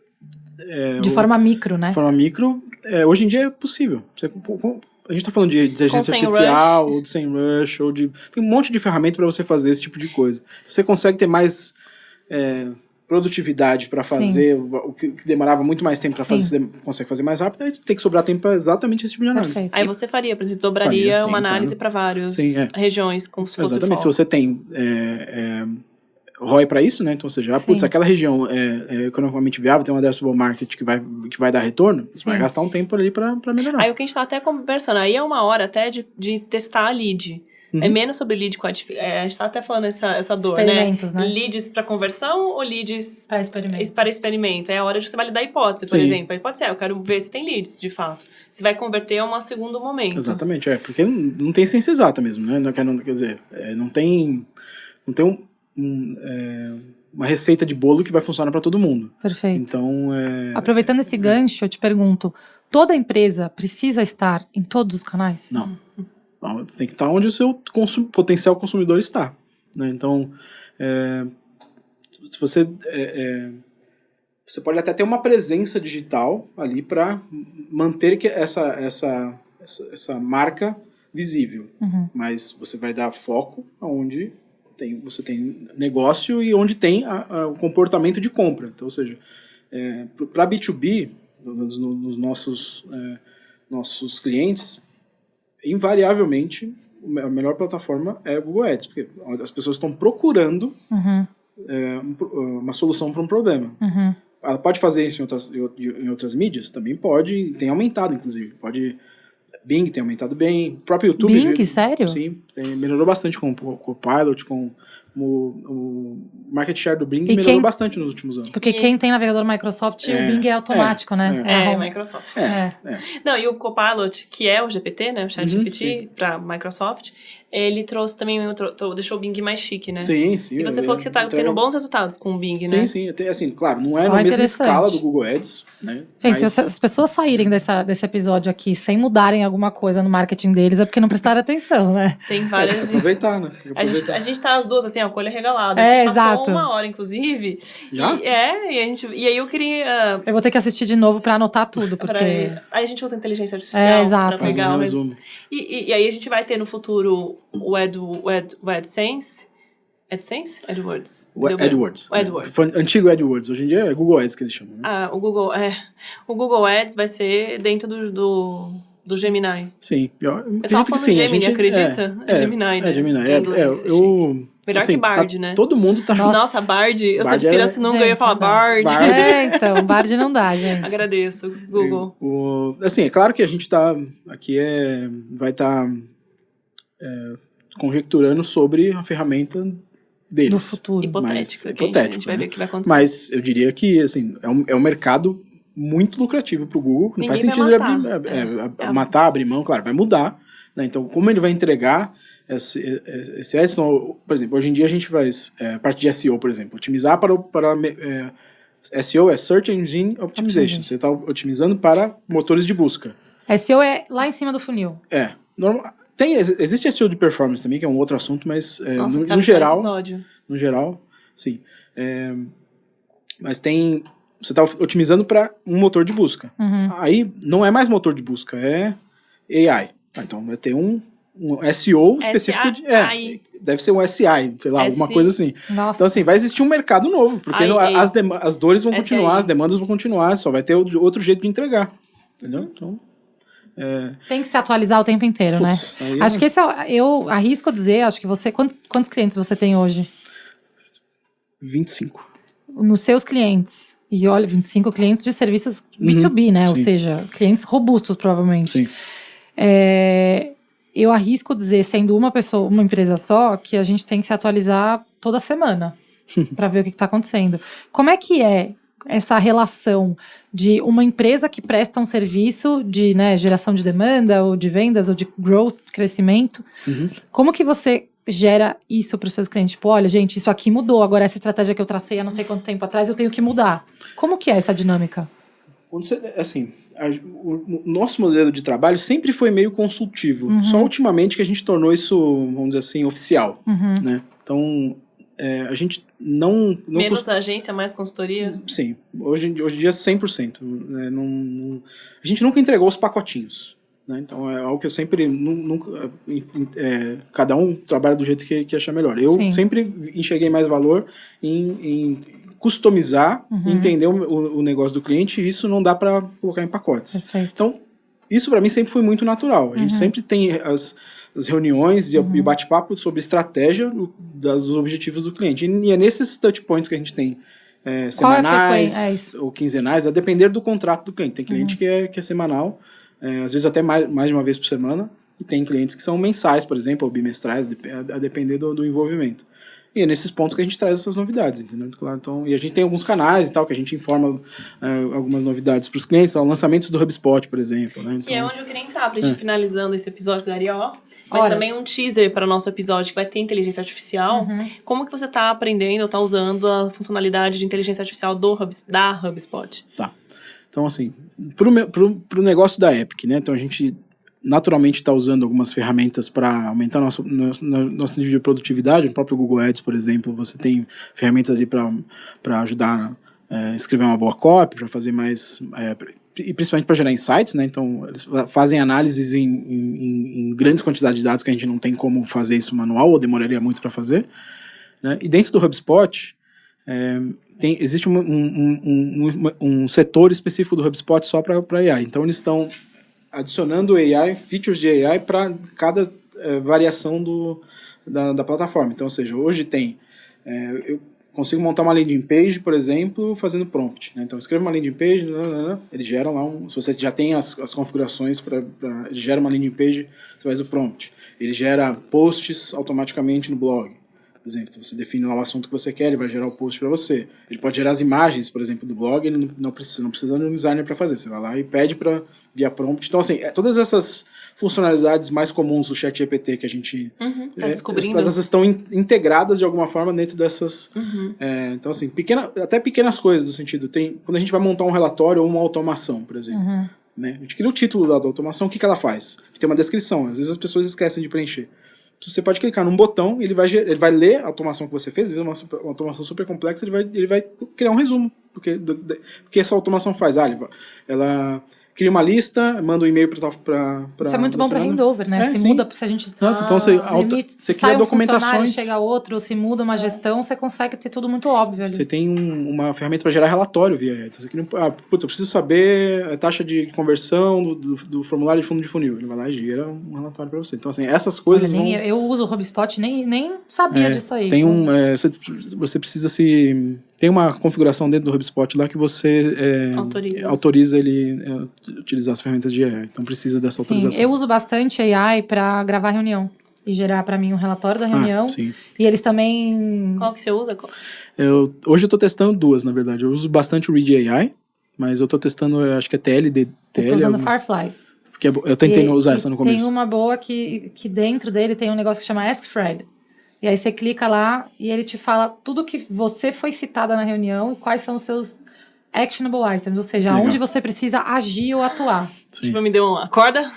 De forma micro, né? De forma micro. Hoje em dia é possível. A gente está falando de inteligência artificial, ou de SEMrush, tem um monte de ferramenta para você fazer esse tipo de coisa. Você consegue ter mais... produtividade para fazer o que demorava muito mais tempo para fazer, você consegue fazer mais rápido, aí você tem que sobrar tempo para exatamente esse tipo de análise. Perfeito. Aí você faria, por exemplo, dobraria uma análise para várias regiões, como se fosse exatamente, se você tem ROI para isso, né, então, ou seja, aquela região é economicamente viável, tem um addressable market que vai dar retorno, você vai gastar um tempo ali para melhorar. Aí o que a gente tá até conversando, aí é uma hora até de testar a lead. É menos sobre lead quantificação. A gente tá até falando essa dor, né? Leads para conversão ou leads para experimento? É a hora de você validar a hipótese, por exemplo. A hipótese eu quero ver se tem leads, de fato. Se vai converter é um segundo momento. Exatamente, porque não tem ciência exata mesmo, né? Quer dizer, não tem uma receita de bolo que vai funcionar para todo mundo. Perfeito. Então, aproveitando esse gancho, eu te pergunto, toda empresa precisa estar em todos os canais? Não. Tem que estar onde o seu potencial consumidor está. Né? Então, se você... você pode até ter uma presença digital ali para manter essa marca visível. Mas você vai dar foco aonde você tem negócio e onde tem o comportamento de compra. Então, ou seja, para B2B, nos nossos clientes, invariavelmente, a melhor plataforma é o Google Ads, porque as pessoas estão procurando uma solução para um problema. Ela pode fazer isso em outras mídias? Também pode, tem aumentado, inclusive. Bing tem aumentado bem, o próprio YouTube... Bing, sério? Sim, melhorou bastante com o Copilot, com o market share do Bing melhorou bastante nos últimos anos. Porque quem tem navegador Microsoft, o Bing é automático, né? Microsoft. Não, e o Copilot, que é o GPT, né? O ChatGPT para Microsoft, ele trouxe também, deixou o Bing mais chique, né? Sim. E você falou que você está tendo bons resultados com o Bing, né? Sim. Assim, claro, não é na mesma escala do Google Ads, né? Gente, se as pessoas saírem desse episódio aqui sem mudarem alguma coisa no marketing deles, é porque não prestaram atenção, né? Tem várias... Tem que aproveitar, né? A gente tá as duas, assim, ó, com o olho regalado. Exato. Passou 1 hora, inclusive. Já? E aí eu queria... Eu vou ter que assistir de novo pra anotar tudo, porque... Aí a gente usa inteligência artificial exato. pra pegar... Faz um resumo. E aí a gente vai ter no futuro o AdSense... AdSense? AdWords. AdWords. O AdWords. Foi antigo AdWords, hoje em dia é Google Ads que eles chamam, né? O Google Ads vai ser dentro do Gemini. Sim, eu tava acredito que sim. Gemini, acredita? É Gemini, né? É Gemini. Melhor assim, que Bard, né? Todo mundo tá chutando. Nossa, Bard. Eu sou de Bard Pirassununga, eu ia falar Bard. Então, Bard não dá, gente. Agradeço, Google. Assim, é claro que a gente tá aqui vai estar conjecturando sobre a ferramenta deles. No futuro. Hipotético. A gente vai ver o que vai acontecer. Mas eu diria que, assim, é um mercado muito lucrativo para o Google. Não faz sentido ele matar, abrir mão, claro, vai mudar. Né? Então, como ele vai entregar esse ads, por exemplo, hoje em dia a gente faz parte de SEO, por exemplo, otimizar para SEO é Search Engine Optimization. Você está otimizando para motores de busca. SEO é lá em cima do funil. Existe SEO de performance também, que é um outro assunto, mas no geral, sim. Mas você está otimizando para um motor de busca. Aí não é mais motor de busca, é AI. Então vai ter um SEO específico. Deve ser um SI, sei lá, alguma coisa assim. Nossa. Então, assim, vai existir um mercado novo, porque as dores vão continuar, as demandas vão continuar, só vai ter outro jeito de entregar. Entendeu? Então... Tem que se atualizar o tempo inteiro, né? Acho que esse eu arrisco dizer, acho que você... Quantos clientes você tem hoje? 25. Nos seus clientes. E olha, 25 clientes de serviços B2B, né? Sim. Ou seja, clientes robustos, provavelmente. Sim. Eu arrisco dizer, sendo uma empresa só, que a gente tem que se atualizar toda semana para ver o que está acontecendo. Como é que é essa relação de uma empresa que presta um serviço de geração de demanda, ou de vendas, ou de growth, crescimento? Como que você gera isso para os seus clientes? Tipo, olha, gente, isso aqui mudou, agora essa estratégia que eu tracei há não sei quanto tempo atrás, eu tenho que mudar. Como que é essa dinâmica? O nosso modelo de trabalho sempre foi meio consultivo. Só ultimamente que a gente tornou isso, vamos dizer assim, oficial. Né? Então, a gente não menos agência, mais consultoria? Sim. Hoje em dia, 100%. Né? A gente nunca entregou os pacotinhos. Né? Então, é algo que eu sempre... cada um trabalha do jeito que achar melhor. Eu sempre enxerguei mais valor em customizar, entender o negócio do cliente, e isso não dá para colocar em pacotes. Perfeito. Então, isso para mim sempre foi muito natural. A gente sempre tem as reuniões e o bate-papo sobre estratégia dos objetivos do cliente. E é nesses touch points que a gente tem semanais ou quinzenais, a depender do contrato do cliente. Tem cliente que é semanal, às vezes até mais de uma vez por semana, e tem clientes que são mensais, por exemplo, ou bimestrais, a depender do envolvimento. E é nesses pontos que a gente traz essas novidades, entendeu? Claro, então, e a gente tem alguns canais e tal, que a gente informa algumas novidades para os clientes, lançamentos do HubSpot, por exemplo. Né? Então, que é onde eu queria entrar, para a gente finalizando esse episódio, daria, Mas também um teaser para o nosso episódio que vai ter inteligência artificial. Como que você está aprendendo ou está usando a funcionalidade de inteligência artificial da HubSpot? Tá. Então, assim, pro negócio da Epic, né? Então, a gente naturalmente está usando algumas ferramentas para aumentar nosso nível de produtividade. No próprio Google Ads, por exemplo, você tem ferramentas ali para ajudar a escrever uma boa copy, para fazer mais... e principalmente para gerar insights, né? Então, eles fazem análises em grandes quantidades de dados que a gente não tem como fazer isso manual, ou demoraria muito para fazer, né? E dentro do HubSpot, existe um setor específico do HubSpot só para AI. Então, eles estão adicionando AI, features de AI para cada variação da plataforma. Então, ou seja, hoje tem... eu consigo montar uma landing page, por exemplo, fazendo prompt, né? Então, eu escrevo uma landing page, ele gera lá se você já tem as configurações, ele gera uma landing page através do prompt. Ele gera posts automaticamente no blog. Por exemplo, você define lá o assunto que você quer, ele vai gerar o post para você. Ele pode gerar as imagens, por exemplo, do blog, ele não precisa de um designer para fazer. Você vai lá e pede via prompt. Então, assim, todas essas funcionalidades mais comuns do ChatGPT que a gente tá descobrindo, elas estão integradas de alguma forma dentro dessas... então, assim, até pequenas coisas do sentido. Quando a gente vai montar um relatório ou uma automação, por exemplo, né? A gente cria o título da automação, o que ela faz? Tem uma descrição, às vezes as pessoas esquecem de preencher. Você pode clicar num botão, ele vai ler a automação que você fez, às vezes uma automação super complexa, ele vai criar um resumo. Porque essa automação faz? Ela cria uma lista, manda um e-mail para... Isso é muito bom para handover, né? Se muda, se a gente... Então você cria documentações... chega outro, se muda uma gestão, você consegue ter tudo muito óbvio ali. Você tem uma ferramenta para gerar relatório via AI. Então você cria eu preciso saber a taxa de conversão do formulário de fundo de funil. Ele vai lá e gera um relatório para você. Então, assim, essas coisas eu uso o HubSpot, nem sabia disso aí. Tem você precisa tem uma configuração dentro do HubSpot lá que você autoriza ele utilizar as ferramentas de AI. Então precisa dessa autorização. Eu uso bastante AI para gravar reunião e gerar para mim um relatório da reunião. Sim. E eles também... Qual que você usa? Hoje eu estou testando duas, na verdade. Eu uso bastante o Read AI, mas eu estou testando, acho que é TLD. Eu estou usando Fireflies. Porque eu tentei usar essa no começo. Tem uma boa que dentro dele tem um negócio que chama Ask Fred. E aí você clica lá e ele te fala tudo que você foi citada na reunião e quais são os seus actionable items, ou seja, onde você precisa agir ou atuar. Sim. Tipo, me deu uma corda?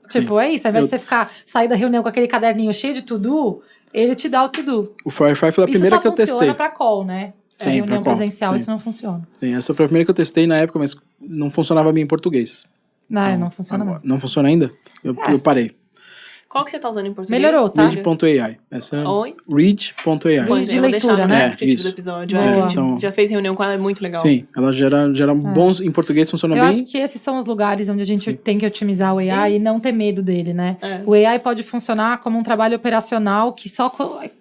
Tipo, é isso. Ao invés de você sair da reunião com aquele caderninho cheio de to-do, ele te dá o to-do. O Firefly foi a primeira que eu testei. Isso só funciona para call, né? Sim, reunião presencial, sim. Isso não funciona. Sim, essa foi a primeira que eu testei na época, mas não funcionava bem em português. Não funciona não. Não funciona ainda? Eu parei. Qual que você tá usando em português? Melhorou, tá? Read.ai. Essa é Oi? Read.ai. Read de leitura, né? No descritivo do episódio. A gente já fez reunião com ela, é muito legal. Sim, ela gera bons... Em português funciona bem. Eu acho que esses são os lugares onde a gente tem que otimizar o AI e não ter medo dele, né? O AI pode funcionar como um trabalho operacional que só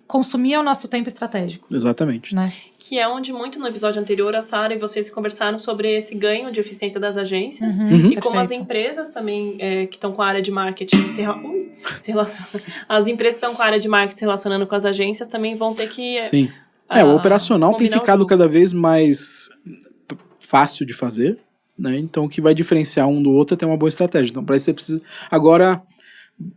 consumia o nosso tempo estratégico. Exatamente. Né? Que é onde muito no episódio anterior a Sara e vocês conversaram sobre esse ganho de eficiência das agências e como as empresas também que estão com a área de marketing se relacionam. As empresas que estão com a área de marketing se relacionando com as agências também vão ter que... Sim. O operacional tem ficado cada vez mais fácil de fazer, né? Então o que vai diferenciar um do outro é ter uma boa estratégia. Então para isso você precisa... Agora...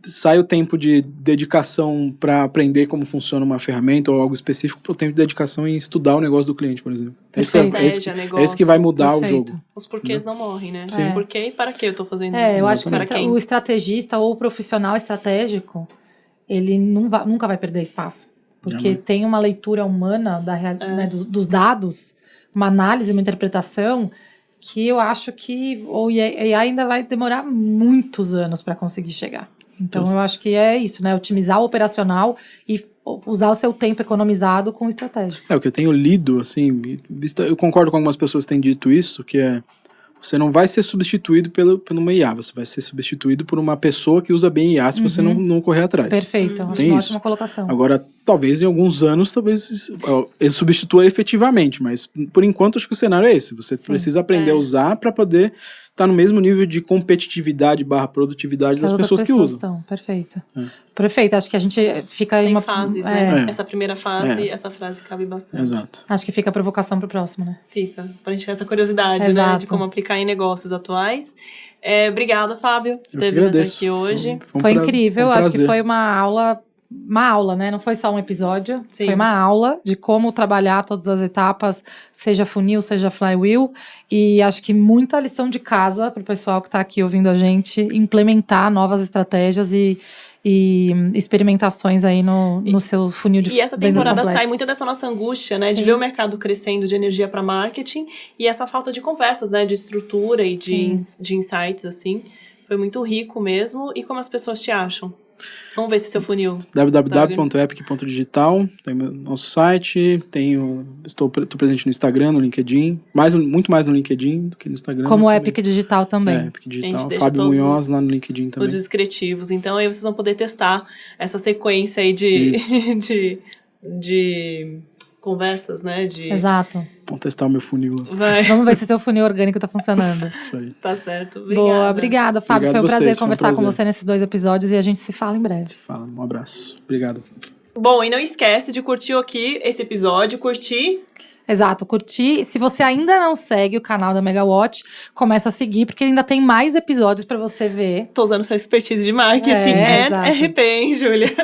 sai o tempo de dedicação para aprender como funciona uma ferramenta ou algo específico para o tempo de dedicação em estudar o negócio do cliente, por exemplo. É isso que vai mudar o jogo. Os porquês não morrem, né? Sim. Por quê e para que eu tô fazendo isso? Eu acho que o estrategista ou o profissional estratégico, ele nunca vai perder espaço. Porque tem uma leitura humana né, dos dados, uma análise, uma interpretação que eu acho que o AI ainda vai demorar muitos anos para conseguir chegar. Então, eu acho que é isso, né? Otimizar o operacional e usar o seu tempo economizado com estratégia. O que eu tenho lido, assim, eu concordo com algumas pessoas que têm dito isso, que você não vai ser substituído por uma IA, você vai ser substituído por uma pessoa que usa bem IA se você não correr atrás. Perfeito, acho uma ótima colocação. Agora, talvez em alguns anos, ele substitua efetivamente, mas por enquanto acho que o cenário é esse. Você precisa aprender a usar para poder estar no mesmo nível de competitividade / produtividade das pessoas que usam. Perfeito. Perfeito, acho que a gente fica em fases, né? Essa primeira fase, essa frase cabe bastante. Exato. Acho que fica a provocação para o próximo, né? Fica, pra gente ter essa curiosidade, né? De como aplicar em negócios atuais. Obrigada, Fábio, por ter vindo aqui hoje. Foi incrível, acho que foi uma aula, né? Não foi só um episódio, Sim. Foi uma aula de como trabalhar todas as etapas, seja funil, seja flywheel, e acho que muita lição de casa para o pessoal que está aqui ouvindo a gente implementar novas estratégias e experimentações aí no seu funil de vendas. E essa temporada sai muito dessa nossa angústia, né? Sim. De ver o mercado crescendo de energia para marketing e essa falta de conversas, né? De estrutura e de insights, assim. Foi muito rico mesmo. E como as pessoas te acham? Vamos ver se o seu funil... www.epic.digital, tem o nosso site, estou presente no Instagram, no LinkedIn, muito mais no LinkedIn do que no Instagram. Como Epic Digital também. Epic Digital, Fábio Munhoz lá no LinkedIn também. Os descritivos, então aí vocês vão poder testar essa sequência aí de conversas, né? Exato. Vamos testar o meu funil. Vamos ver se seu funil orgânico tá funcionando. Isso aí. Tá certo. Obrigada. Boa, obrigada, Fábio. Foi um prazer conversar com você nesses 2 episódios e a gente se fala em breve. Um abraço. Obrigado. Bom, e não esquece de curtir aqui esse episódio, Exato, curtir. Se você ainda não segue o canal da Megawatt, começa a seguir, porque ainda tem mais episódios pra você ver. Tô usando sua expertise de marketing. RP, hein, Júlia?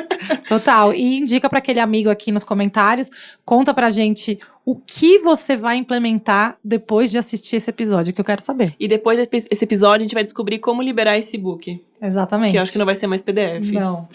Total. E indica pra aquele amigo aqui nos comentários. Conta pra gente o que você vai implementar depois de assistir esse episódio, que eu quero saber. E depois desse episódio, a gente vai descobrir como liberar esse e-book. Exatamente. Que eu acho que não vai ser mais PDF. Não.